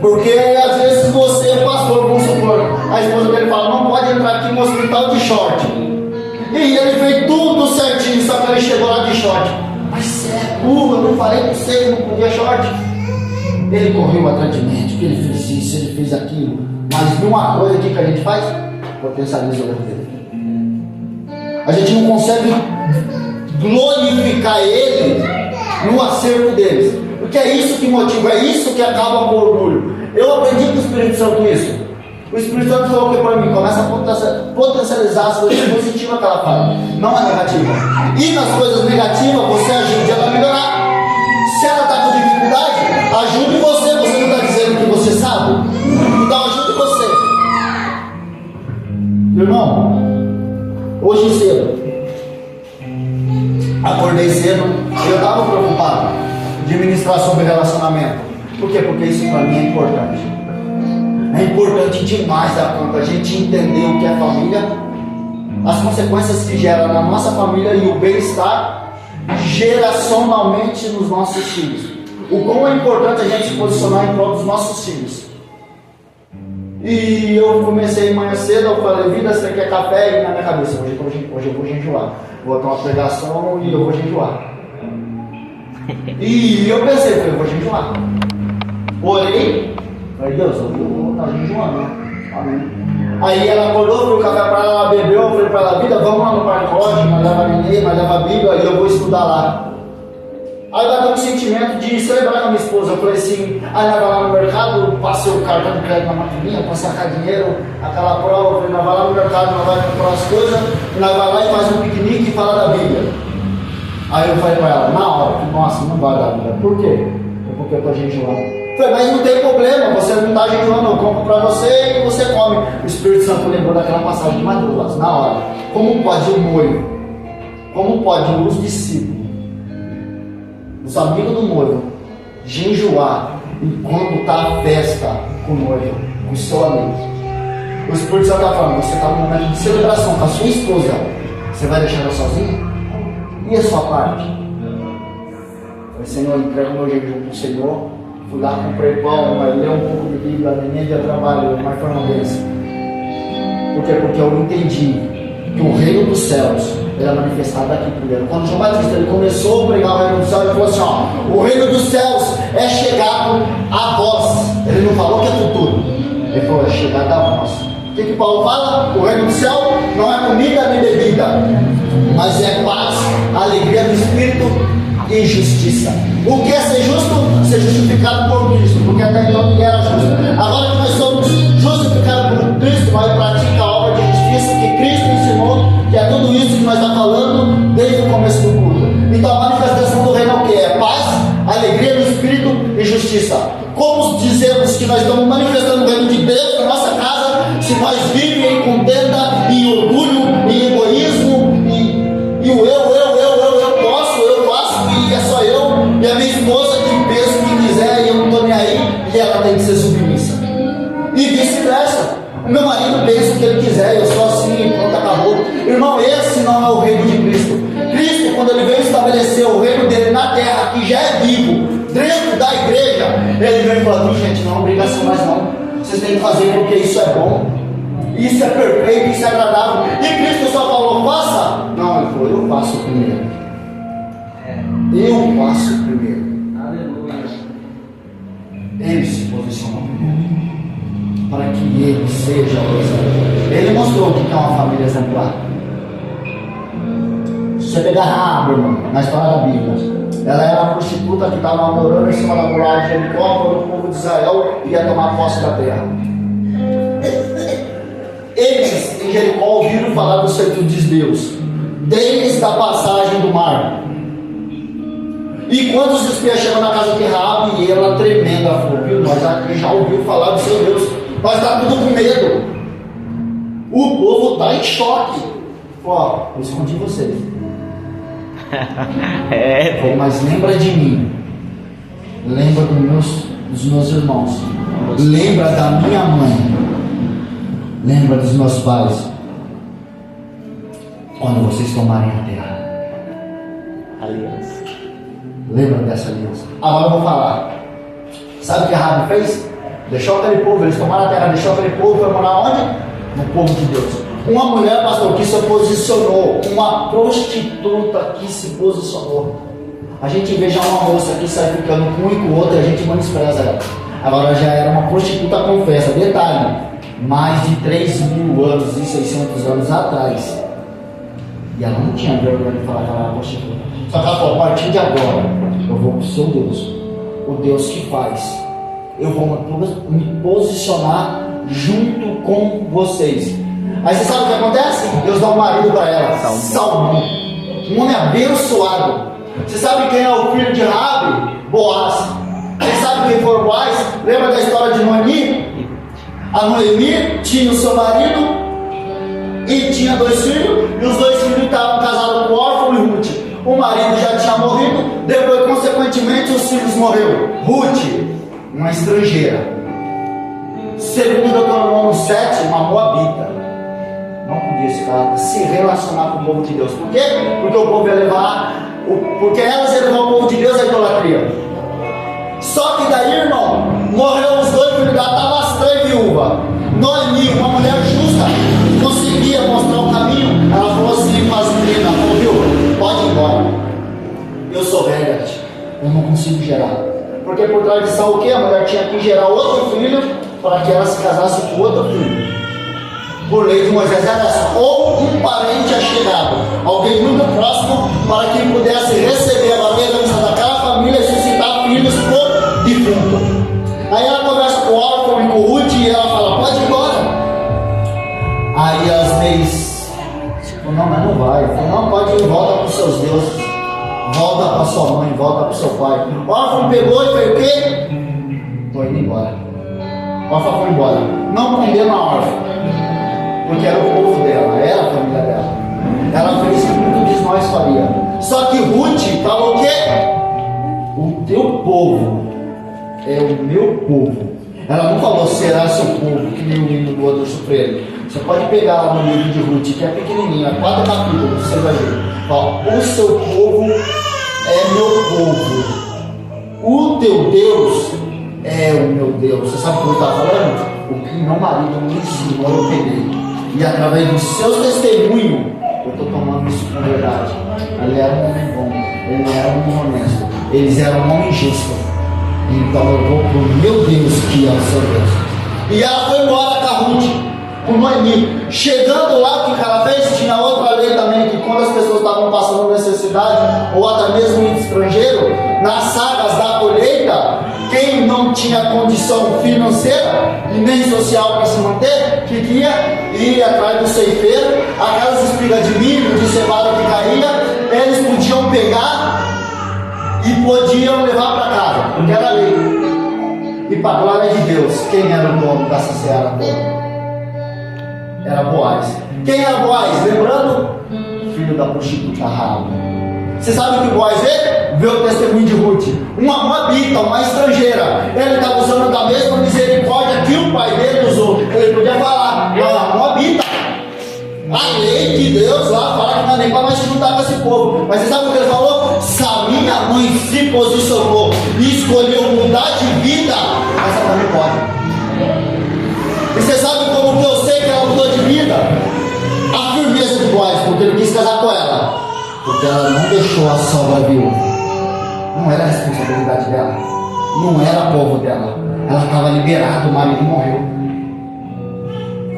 Porque às vezes você, pastor, vamos supor, a esposa dele fala, não pode entrar aqui no hospital de short. E ele fez tudo certinho, só que ele chegou lá de short. Mas você é burro, eu não falei para você que não podia short. Ele correu atrás de médico, ele fez isso, ele fez aquilo. Mas uma coisa aqui que a gente faz, potencializa o erro dele. A gente não consegue glorificar ele no acerto deles. Porque é isso que motiva, é isso que acaba com o orgulho. Eu aprendi com o Espírito Santo isso. O Espírito Santo falou que para mim, começa a potencializar as coisas positivas que ela faz, não a negativa. E nas coisas negativas, você ajude ela a melhorar. Se ela está com dificuldade, ajude você. Você não está dizendo que você sabe? Então ajude você. Irmão, hoje cedo, acordei cedo, eu estava preocupado de ministrar sobre relacionamento. Por quê? Porque isso para mim é importante. É importante demais da conta a gente entender o que é família, as consequências que gera na nossa família e o bem-estar geracionalmente nos nossos filhos. O quão é importante a gente se posicionar em prol dos nossos filhos. E eu comecei manhã cedo, eu falei, vida, você quer café? E na minha cabeça, hoje eu vou jejuar. Vou tomar uma pregação e eu vou jejuar. E eu pensei, eu vou jejuar. Orei, falei, Deus, eu vou estar jejuando, né? Amém. Aí ela acordou, fui o café para ela, ela bebeu, eu falei para ela, vida, vamos lá no parque lógico, mas leva a neném, mas leva a Bíblia, e eu vou estudar lá. Aí bateu um sentimento de celebrar com a minha esposa. Eu falei assim, aí nós vai lá no mercado, passei o cartão de crédito na maquininha para sacar dinheiro, aquela prova, eu falei, nós vai lá no mercado, nós vai comprar as coisas, e nós vai lá e faz um piquenique e fala da Bíblia. Aí eu falei para ela, na hora, nossa, não vai dar Bíblia. Por quê? Porque eu estou jejuando. Falei, mas não tem problema, você não está jejuando, eu compro para você e você come. O Espírito Santo lembrou daquela passagem de Mateus, na hora. Como pode o noivo, como pode os discípulos, os amigos do noivo, jejuar enquanto está a festa com o noivo, com o seu amigo? O Espírito Santo está falando, você está num momento de celebração com a sua esposa, você vai deixar ela sozinha? E a sua parte? Eu falei, Senhor, eu entrego meu jejum para o Senhor. Fui lá, comprei pão, mas leu um pouco de Bíblia, nem dia trabalho, mas foi uma bênção. Por quê? Porque eu entendi que o reino dos céus era manifestado aqui primeiro. Quando João Batista ele começou a pregar o reino dos céus, ele falou assim, ó, o reino dos céus é chegado a vós. Ele não falou que é futuro, ele falou, é chegado a vós. O que Paulo fala? O reino do céu não é comida nem bebida, mas é paz, alegria do Espírito e justiça. O que é ser justo? Ser justificado por Cristo, porque até então ninguém era justo. Agora que nós somos justificados por Cristo, nós praticamos a obra de justiça que Cristo ensinou, que é tudo isso que nós estamos falando desde o começo do culto. Então a manifestação do reino é o que? É paz, alegria do Espírito e justiça. Como dizemos que nós estamos manifestando o reino de Deus na nossa casa, se nós vivemos em contenda, em orgulho, em egoísmo, e o eu posso, eu faço, e é só eu, e a minha esposa que pensa o que quiser, e eu não estou nem aí, e ela tem que ser submissa. E vice-versa. O meu marido pensa o que ele quiser, eu sou assim, pronto, acabou. Irmão, esse não é o reino de Cristo. Cristo, quando ele veio estabelecer o reino dele na terra, que já é vivo, dentro da igreja, ele veio e falou, gente, não é obrigação mais não. Vocês têm que fazer porque isso é bom, isso é perfeito, isso é agradável. E Cristo só falou, faça? Não, ele falou, eu faço primeiro. Eu faço primeiro. Aleluia. Ele se posicionou primeiro, para que ele seja o exemplo. Ele mostrou o que é uma família exemplar. Se você pegar Raab, irmão, na história da Bíblia, ela era a prostituta que estava morando em cima da muralha de Jericó, quando o povo de Israel ia tomar posse da terra. Eles em Jericó ouviram falar do serviço de Deus, desde a passagem do mar. E quando os espias chegam na casa de Raab, e ela tremenda, ela falou, viu, nós aqui já ouviu falar do seu Deus, nós estamos tudo com medo. O povo está em choque. Ó, eu escondi vocês. Mas lembra de mim. Lembra dos meus irmãos. Lembra da minha mãe. Lembra dos meus pais. Quando vocês tomarem a terra. Aliança. Lembra dessa aliança? Agora eu vou falar. Sabe o que a Rabi fez? Deixou aquele povo, eles tomaram a terra, deixou aquele povo, foi morar onde? No povo de Deus. Uma mulher, pastor, que se posicionou, uma prostituta que se posicionou. A gente vê já uma moça que sai ficando com um e com o outro e a gente menospreza ela. Agora já era uma prostituta, confessa. Detalhe, mais de 3.000 anos e 600 anos atrás. E ela não tinha vergonha de falar que ela era prostituta. Só que ela falou, a partir de agora, eu vou para o seu Deus, o Deus que faz. Eu vou me posicionar junto com vocês. Aí você sabe o que acontece? Deus dá um marido para ela, Salmão, um homem abençoado. Você sabe quem é o filho de Rabi? Boaz. Você sabe quem foi Boaz? Lembra da história de Noemi? A Noemi tinha o seu marido e tinha 2 filhos, e os 2 filhos estavam casados com Órfão e Ruth. O marido já tinha morrido, depois consequentemente os filhos morreram. Ruth, uma estrangeira. Segundo Deuteronômio 7, uma moabita. Não podia se relacionar com o povo de Deus. Por quê? Porque o povo ia levar, porque elas iam levar o povo de Deus à idolatria. Só que daí, irmão, morreu os 2 filhos dela, estava as 3 viúvas. Noemi, uma mulher justa, conseguia mostrar o caminho. Ela falou assim para as meninas, falou, viu, pode ir embora. Eu sou velha, eu não consigo gerar. Porque por tradição o que? A mulher tinha que gerar outro filho para que ela se casasse com outro filho. Por lei de Moisés era essa, ou um parente achegado, alguém muito próximo, para que pudesse receber a herança daquela família e suscitar filhos por defunto. Aí ela conversa com o Órfão e com o Ruth e ela fala, pode ir embora. Aí as leis falam, não, mas não vai. Eu falo, não, pode ir, volta para os seus deuses, volta para sua mãe, volta para o seu pai. O Órfão pegou e fez o quê? Estou indo embora. O Órfão foi embora. Não condena a órfã, porque era o povo dela, era a família dela. Ela fez o que muitos de nós faria. Só que Ruth falou o quê? O teu povo é o meu povo. Ela não falou será seu povo, que nem o hino do outro sofrendo. Você pode pegar lá no livro de Ruth, que é pequenininho, 4 capítulos, você vai ver. Ó, o seu povo é meu povo. O teu Deus é o meu Deus. Você sabe o que eu estava falando? O que meu marido me ensinou, eu peguei. E através dos seus testemunhos, eu estou tomando isso com verdade. Ele era um homem bom, ele era um homem honesto, eles eram um homem justo. Então eu vou para o meu Deus, que é o seu Deus. E ela foi embora com a Ruth, com Noemi. Chegando lá, o que ela fez? Tinha outra lei também, que quando as pessoas estavam passando necessidade, ou até mesmo em estrangeiro, nas sagas da colheita, quem não tinha condição financeira e nem social para se manter, que ia atrás do ceifeiro, aquelas espigas de milho, de cevada que caía, eles podiam pegar e podiam levar para casa, porque era lei. E para a glória de Deus, quem era o dono dessa seara toda? Era Boaz. Quem era Boaz? Lembrando? Filho da prostituta Rabi. Você sabe o que Boaz vê? Vê o testemunho de Ruth. Uma moabita, uma estrangeira. Ele estava usando da mesma misericórdia que o pai dele usou. Ele podia falar, uma moabita. A lei de Deus lá fala que não é nem para mais juntar com esse povo. Mas você sabe o que ele falou? Se a minha mãe se posicionou e escolheu mudar de vida, essa também pode. E você sabe como que eu sei que ela mudou de vida? A firmeza de Boaz, porque ele quis casar com ela. Porque ela não deixou a sogra viúva. Não era a responsabilidade dela. Não era povo dela. Ela estava liberada, o marido morreu.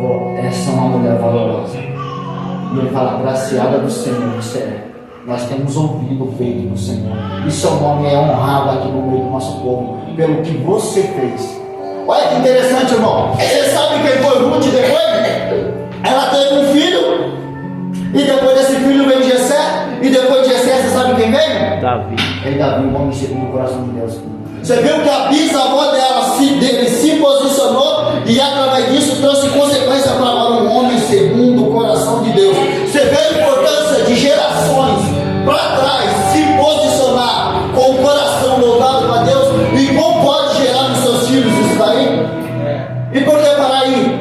Oh, essa é uma mulher valorosa. E ele fala, graciada do Senhor, você é. Nós temos ouvido o feito do Senhor. E seu nome é honrado aqui no meio do nosso povo, pelo que você fez. Olha que interessante, irmão. Você sabe quem foi Ruth depois? Ela teve um filho. E depois desse filho veio Jessé. E depois de Jessé, você sabe quem veio? Davi. É Davi, um homem segundo o coração de Deus. Você viu que a bisavó dele se posicionou e através disso trouxe consequência para agora um homem segundo o coração de Deus. Você vê a importância de gerações para trás se posicionar com o coração voltado para Deus e como pode gerar nos seus filhos isso daí? E por que para aí?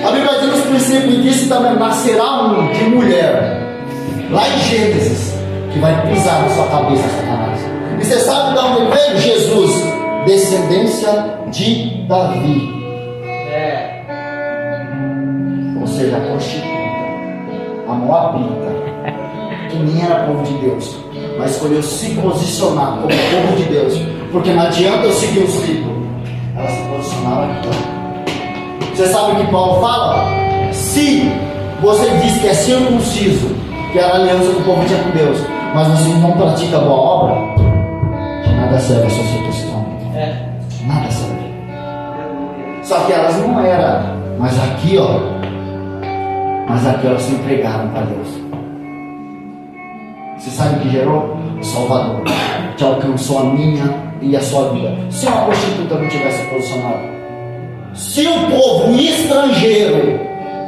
A Bíblia diz nos princípios e disse também: nascerá um de mulher, lá em Gênesis, que vai pisar na sua cabeça, Satanás. E você sabe de onde veio? Jesus, descendência de Davi. Ou seja, a prostituta, a moabita, que nem era povo de Deus, mas escolheu se posicionar como povo de Deus, porque não adianta eu seguir os ricos, ela se posicionava aqui. Você sabe o que Paulo fala? Se você diz que é circunciso, que era a aliança que o povo tinha com Deus, mas você não pratica boa obra, de nada serve a sua circuncisão. Nada serve. Só que elas não eram, mas aqui elas se entregaram para Deus. Você sabe o que gerou? O Salvador, que alcançou a minha e a sua vida. Se uma prostituta não tivesse posicionado, se um povo estrangeiro,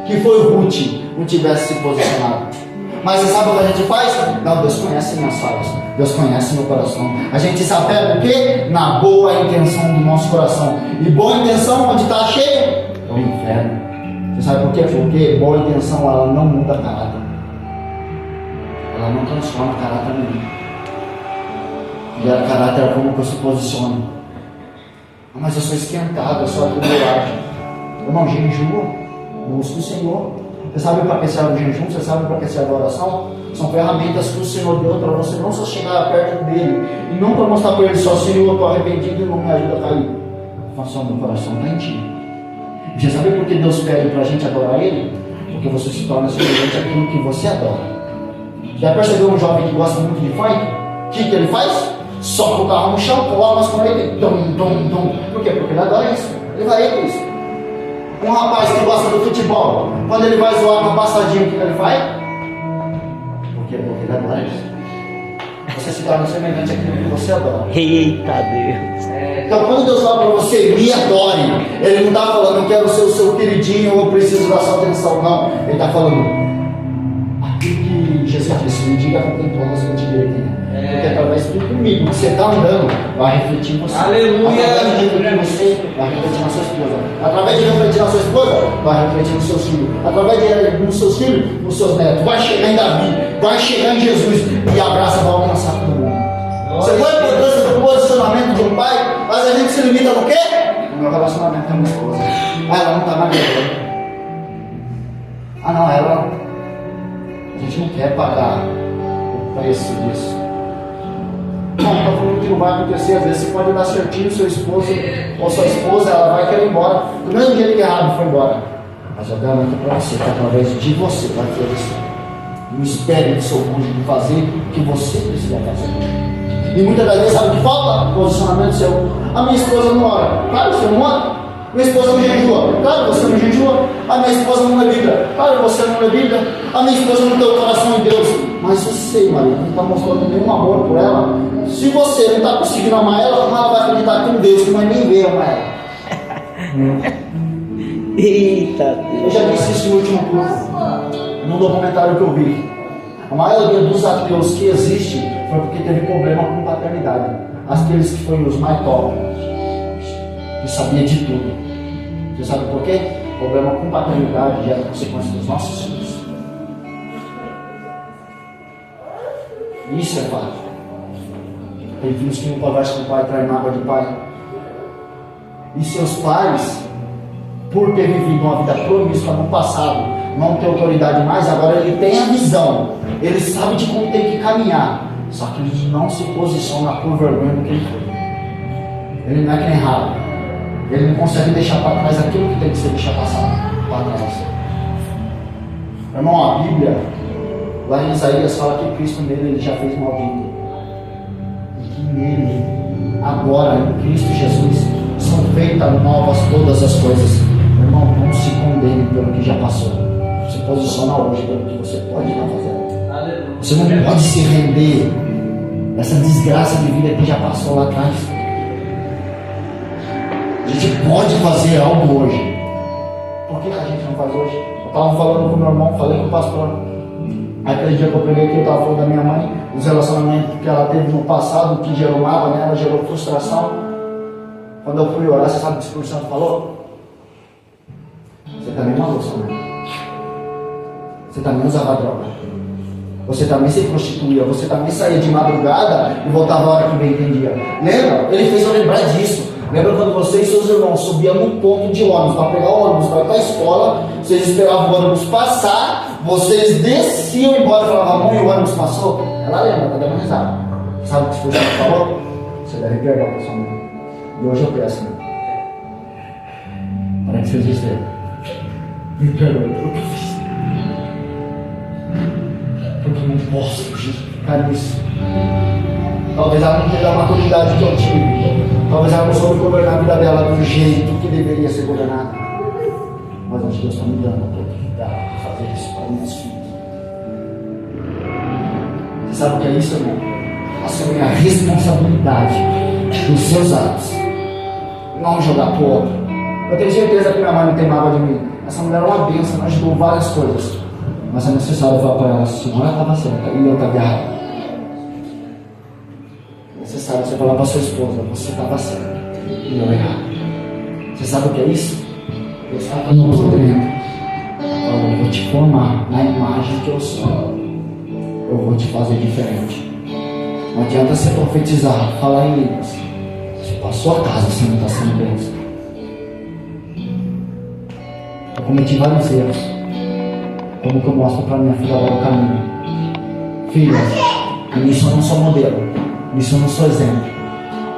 que foi Ruth, não tivesse se posicionado. Mas você sabe o que a gente faz? Não, Deus conhece minhas falhas, Deus conhece meu coração. A gente se apega o quê? Na boa intenção do nosso coração. E boa intenção, onde está cheia? É o inferno. Você sabe por quê? Porque boa intenção, ela não muda caráter. Ela não transforma caráter nenhum. E a caráter é como que eu se posiciono. Mas eu sou esquentado, eu sou atribulado. Eu não jejua, busco o Senhor. Você sabe para que serve o jejum? Você sabe para que serve a oração? São ferramentas que o Senhor deu para você não só chegar perto dele e não para mostrar para ele só: Senhor, eu estou arrependido e não me ajuda a cair. Faça o meu coração está em ti. E você sabe por que Deus pede para a gente adorar ele? Porque você se torna semelhante àquilo que você adora. Já percebeu um jovem que gosta muito de funk? O que ele faz? Soca o carro no chão, coloca as correias, tum. Por quê? Porque ele adora isso. Ele vai com isso. Um rapaz que gosta do futebol, quando ele vai zoar com a passadinha, o que ele faz? Porque ele adora isso. Você se torna semelhante àquilo que você adora. Eita Deus. Então quando Deus fala para você: me adore, Ele não está falando: eu quero ser o seu queridinho ou eu preciso da sua atenção. Não, Ele está falando aquilo que Jesus disse: me diga com quem todas eu te direi quem é. Porque através de comigo que você está andando, vai refletir em você. Aleluia. Através de refletir em você, vai refletir na sua esposa. Através de refletir na sua esposa, vai refletir nos seus filhos. Através de refletir nos seus filhos, nos seus netos. Vai chegar em Davi, vai chegar em Jesus, e a graça vai alcançar todo mundo. Você foi a importância do posicionamento de um pai, mas a gente se limita no quê? No meu relacionamento com a minha esposa. Ela não está na guerra. Não, ela. A gente não quer pagar o preço disso. Não, estou falando que não vai acontecer. Às vezes você pode dar certinho, seu esposo ou sua esposa, ela vai querer ir embora. Do mesmo jeito que errado foi embora. Mas eu garanto para você que através de você vai ter isso. Não espere do seu cônjuge fazer o que você precisa fazer. E muitas das vezes, sabe o que falta? Posicionamento seu. A minha esposa não ora. Claro, você não ora. Minha esposa não jejua. Claro, você não jejua. A minha esposa não lê Bíblia. Claro, você não lê Bíblia. A minha esposa não tem o coração em Deus. Mas você, marido, não está mostrando nenhum amor por ela. Se você não está conseguindo amar ela, como ela vai acreditar que um Deus que não é nem ver amar ela? Eita Deus. Eu já disse isso no último curso, num documentário que eu vi. A maioria dos ateus que existe foi porque teve problema com paternidade. Aqueles que foram os mais top, que sabia de tudo. Você sabe por quê? Problema com paternidade gera consequência dos nossos filhos. Isso é fato. Tem filhos que não conversam com o pai, traem mágoa de pai. E seus pais, por ter vivido uma vida promíscua no passado, não tem autoridade mais, agora ele tem a visão. Ele sabe de como tem que caminhar. Só que ele não se posiciona por vergonha do que ele foi. Ele não é que nem rabo. Ele não consegue deixar para trás aquilo que tem que ser deixado passar para trás. Irmão, a Bíblia, lá em Isaías, fala que Cristo nele ele já fez maldito. E que nele, agora, em Cristo Jesus, são feitas novas todas as coisas. Irmão, não se condene pelo que já passou. Se posiciona hoje pelo que você pode estar fazendo. Você não pode se render essa desgraça de vida que já passou lá atrás. A gente pode fazer algo hoje. Por que a gente não faz hoje? Eu estava falando com o meu irmão, falei com o pastor. Aquele dia que eu preguei aqui, eu estava falando da minha mãe, os relacionamentos que ela teve no passado, que gerou mágoa nela, gerou frustração. Quando eu fui orar, você sabe o que o Espírito Santo falou? Você também matou sua mãe. Você também usava droga. Você também se prostituía. Você também saía de madrugada e voltava a hora que bem entendia. Lembra? Ele fez eu lembrar disso. Lembra quando você e seus irmãos subiam num ponto de ônibus para pegar o ônibus para ir para a escola? Vocês esperavam o ônibus passar, vocês desciam embora e falavam, mãe, o ônibus passou? Ela lembra, está dando risada. Sabe o que você falou? Você deve perdoar para sua mãe. E hoje eu peço, para que vocês estejam. Me perdoe pelo que eu fiz. Porque eu não posso justificar nisso. Talvez ela não tenha a maturidade que eu tive. Talvez ela não soube governar a vida dela do jeito que deveria ser governada. Mas hoje Deus está me dando a oportunidade de fazer isso para meus filhos. Você sabe o que é isso, irmão? Assumir a responsabilidade dos seus atos. Não jogar pro outro. Eu tenho certeza que minha mãe não tem mágoa de mim. Essa mulher é uma bênção, ela ajudou várias coisas. Mas é necessário falar para ela, a senhora estava certa e eu estava errado. É necessário você falar para sua esposa, você estava certa e eu errado. Você sabe o que é isso? Deus está falando por dentro. Eu vou te formar na imagem que eu sou. Eu vou te fazer diferente. Não adianta você profetizar, falar em línguas. Se para a sua casa você não está sendo bênção. Eu cometi vários erros. Como que eu mostro para minha filha agora o caminho? Filha, nisso eu não sou modelo, nisso eu não sou exemplo,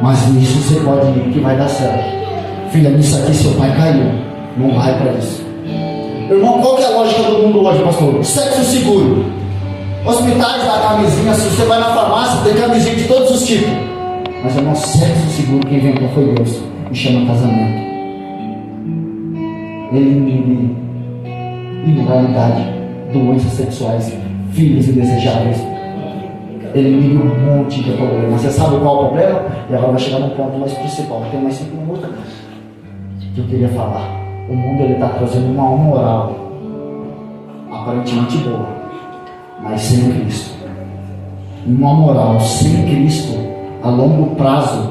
mas nisso você pode ir que vai dar certo. Filha, nisso aqui seu pai caiu, não vai para isso. Irmão, qual que é a lógica do mundo hoje, pastor? Sexo seguro. Hospitais da camisinha, se você vai na farmácia, tem camisinha de todos os tipos. Mas irmão, sexo seguro quem inventou foi Deus, e chama casamento. Ele inibe imoralidade, doenças sexuais, filhos indesejáveis. Ele inibe um monte de problemas. Você sabe qual é o problema? E agora vai chegar no ponto mais principal. Tem mais 5 minutos que eu queria falar. O mundo está trazendo uma moral aparentemente boa, mas sem Cristo. Uma moral sem Cristo a longo prazo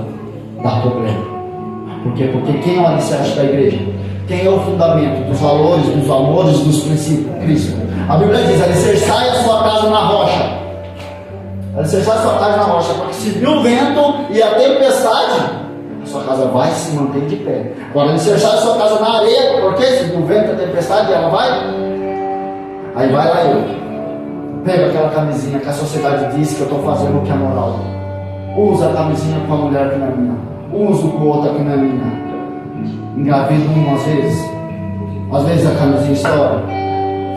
dá problema. Por quê? Porque quem é o alicerce da igreja? Quem é o fundamento dos valores, dos valores, dos princípios? Cristo. A Bíblia diz, alicerçai a sua casa na rocha. Alicerçai a sua casa na rocha, porque se vir o vento e a tempestade, a sua casa vai se manter de pé. Agora, alicerçai a sua casa na areia, porque se vir o vento e a tempestade, ela vai. Aí vai lá eu. Pega aquela camisinha que a sociedade diz que eu estou fazendo o que é moral. Usa a camisinha com a mulher que não é minha. Usa com outra que não é minha. Engravido às vezes a camisinha estoura,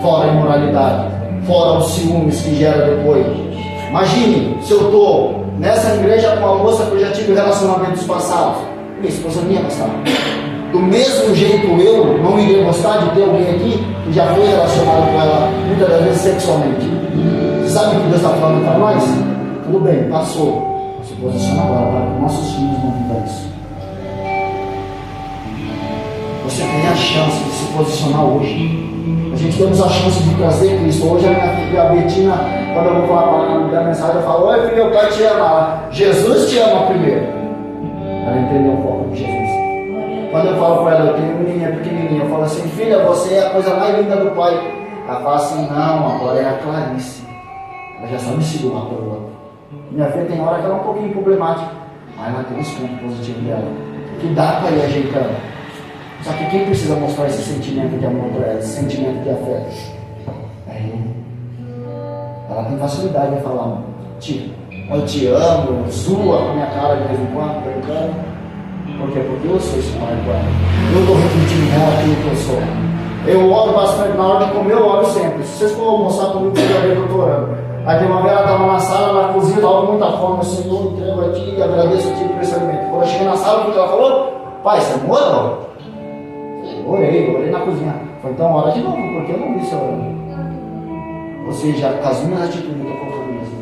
fora a imoralidade, fora os ciúmes que gera depois. Imagine se eu estou nessa igreja com uma moça que eu já tive relacionamentos passados, minha esposa não ia gostar. Do mesmo jeito eu não iria gostar de ter alguém aqui que já foi relacionado com ela, muitas das vezes sexualmente. Você sabe o que Deus está falando para nós? Tudo bem, passou. Se posiciona agora para que nossos filhos não vivam isso. Você tem a chance de se posicionar hoje. A gente temos a chance de trazer Cristo. Hoje a minha filha, a Betina, quando eu vou falar para ela a mensagem, eu falo, oi filho, o pai te ama. Jesus te ama primeiro. Ela entendeu um pouco de Jesus. Quando eu falo para ela, eu tenho menina pequenininha, eu falo assim, filha, você é a coisa mais linda do pai. Ela fala assim, não, agora é a Clarice. Ela já sabe segurar para o outro. Minha filha tem hora que ela é um pouquinho problemática, mas ela tem uns pontos positivos dela, que dá para ir ajeitando. Só que quem precisa mostrar esse sentimento de amor para ela, esse sentimento de afeto? É ele. Ela tem facilidade de falar, tio, eu te amo, zoa com a minha cara de vez em quando, brincando. Por quê? Porque eu sou esse pai com ela. Eu estou refletindo nela aquilo que eu sou. Eu oro bastante, na hora de comer eu oro sempre. Se vocês forem almoçar comigo, eu já vejo que eu estou orando. Aí de uma vez ela estava na sala, na cozinha, estava com muita fome, Senhor, entrego a ti e agradeço a ti por esse alimento. Quando eu cheguei na sala, o que ela falou? Pai, você morou? Orei na cozinha. Foi então hora de novo, porque eu não vi você orando. Ou seja, com as minhas atitudes eu estou compromisso.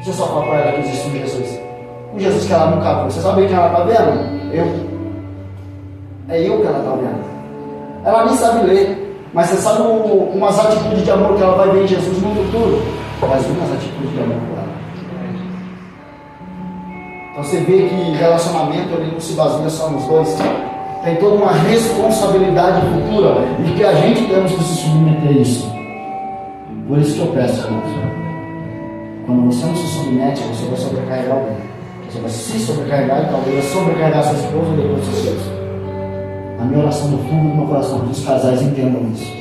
Você só fala para ela que existe um Jesus. Um Jesus que ela nunca viu. Você sabe quem ela está vendo? Eu. É eu que ela está vendo. Ela nem sabe ler, mas você sabe umas atitudes de amor que ela vai ver em Jesus no futuro. Mas umas atitudes de amor por ela. Então você vê que relacionamento ele não se baseia só nos dois. Tem toda uma responsabilidade futura e que a gente temos que se submeter a isso. Por isso que eu peço, irmãos, quando você não se submete, você vai sobrecarregar alguém. Você vai se sobrecarregar e talvez vai sobrecarregar sua esposa ou depois seus filhos. A minha oração no fundo do meu coração, que os casais entendam isso.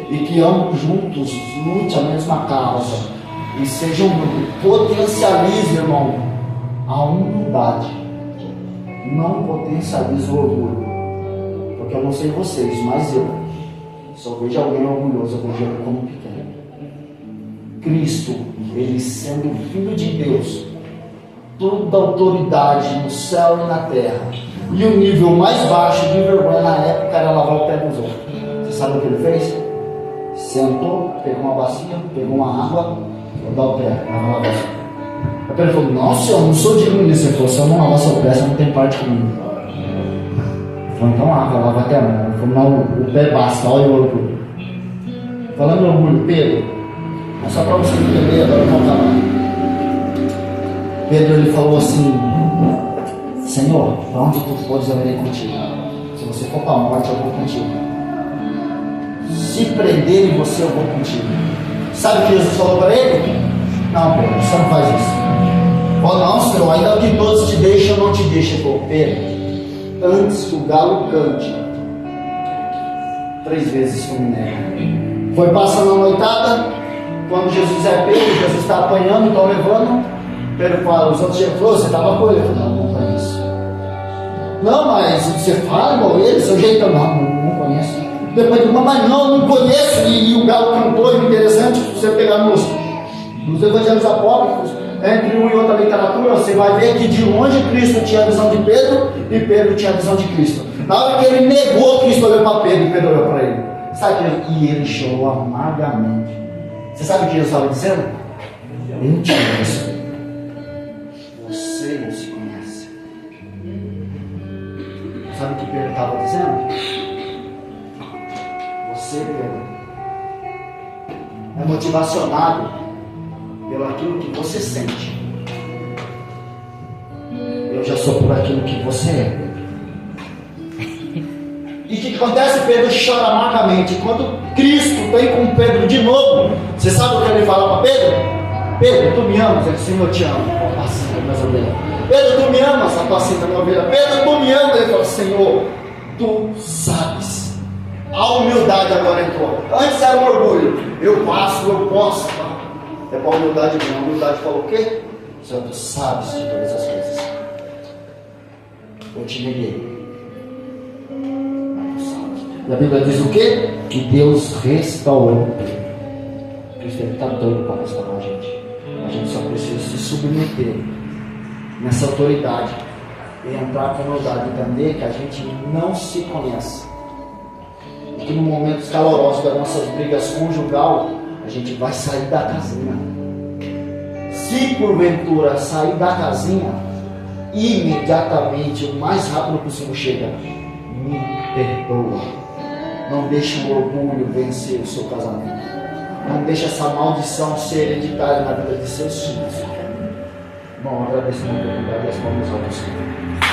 E que ambos juntos lutem a mesma causa. E sejam potencializem, irmão, a humildade. Não potencialize o orgulho. Porque eu não sei vocês, mas eu só vejo alguém orgulhoso, eu vejo ele como pequeno. Cristo, ele sendo Filho de Deus, toda autoridade no céu e na terra, e o nível mais baixo de vergonha na época era lavar o pé dos outros. Você sabe o que ele fez? Sentou, pegou uma bacia, pegou uma água, vou dar o pé, lavar a bacia. Aí Pedro falou: nossa, eu não sou digno disso. Ele falou: se eu não lavar seu pé, você não tem parte comigo. Ele falou: então água, lava até a mão. Ele falou: não, o pé basta, olha o orgulho. Falando em orgulho, Pedro, é só para você entender, agora vamos acabar. Pedro, ele falou assim: Senhor, para onde tu fores eu irei contigo. Se você for para a morte, eu vou contigo. Se prenderem você, eu vou contigo. Sabe o que Jesus falou para ele? Não, Pedro, você não faz isso. Falou: não, Senhor, ainda que todos te deixem, eu não te deixo. Ele falou: Pedro, antes que o galo cante, 3 vezes tu me nega. Foi passando a noitada. Quando Jesus é pego, Jesus está apanhando, estão levando. Pedro fala: os outros chegam e falam: você estava com ele? Eu falei: não conheço. Não, mas você fala igual ele, seu jeito? Não conheço. Depois ele fala: mas não conheço. E o galo cantou. E interessante, se você pegar nos evangelhos apócrifos, entre uma e outra literatura, você vai ver que de longe Cristo tinha a visão de Pedro e Pedro tinha a visão de Cristo. Na hora que ele negou, Cristo olhou para Pedro e Pedro olhou para ele. Sabe que ele? E ele chorou amargamente. Você sabe o que Jesus estava dizendo? Eu te conheço. Você não se conhece. Sabe o que Pedro estava dizendo? Você, Pedro, é motivacionado pelo aquilo que você sente. Eu já sou por aquilo que você é. E o que acontece? Pedro chora amargamente. Quando Cristo vem com Pedro de novo, você sabe o que ele fala para Pedro? Pedro, tu me amas? Ele diz: Senhor, eu te amo. Apacenta minhas ovelhas. Pedro, tu me amas? Apacenta minha ovelha. Pedro, tu me amas? Ele fala: Senhor, tu sabes. A humildade agora entrou. Antes era um orgulho. Eu passo, eu posso. É para a humildade mesmo. A humildade falou o quê? Senhor, tu sabes de todas as coisas. Eu te neguei. E a Bíblia diz o quê? Que Deus restaurou. Cristo está doido para restaurar a gente. A gente só precisa se submeter nessa autoridade e entrar com humildade, entender que a gente não se conhece. E que no momento caloroso das nossas brigas conjugal, a gente vai sair da casinha. Se porventura sair da casinha, imediatamente, o mais rápido possível chega: me perdoa. Não deixe o orgulho vencer o seu casamento. Não deixe essa maldição ser hereditária na vida de seus filhos. Bom, agradeço muito a oportunidade e as palmas ao Senhor.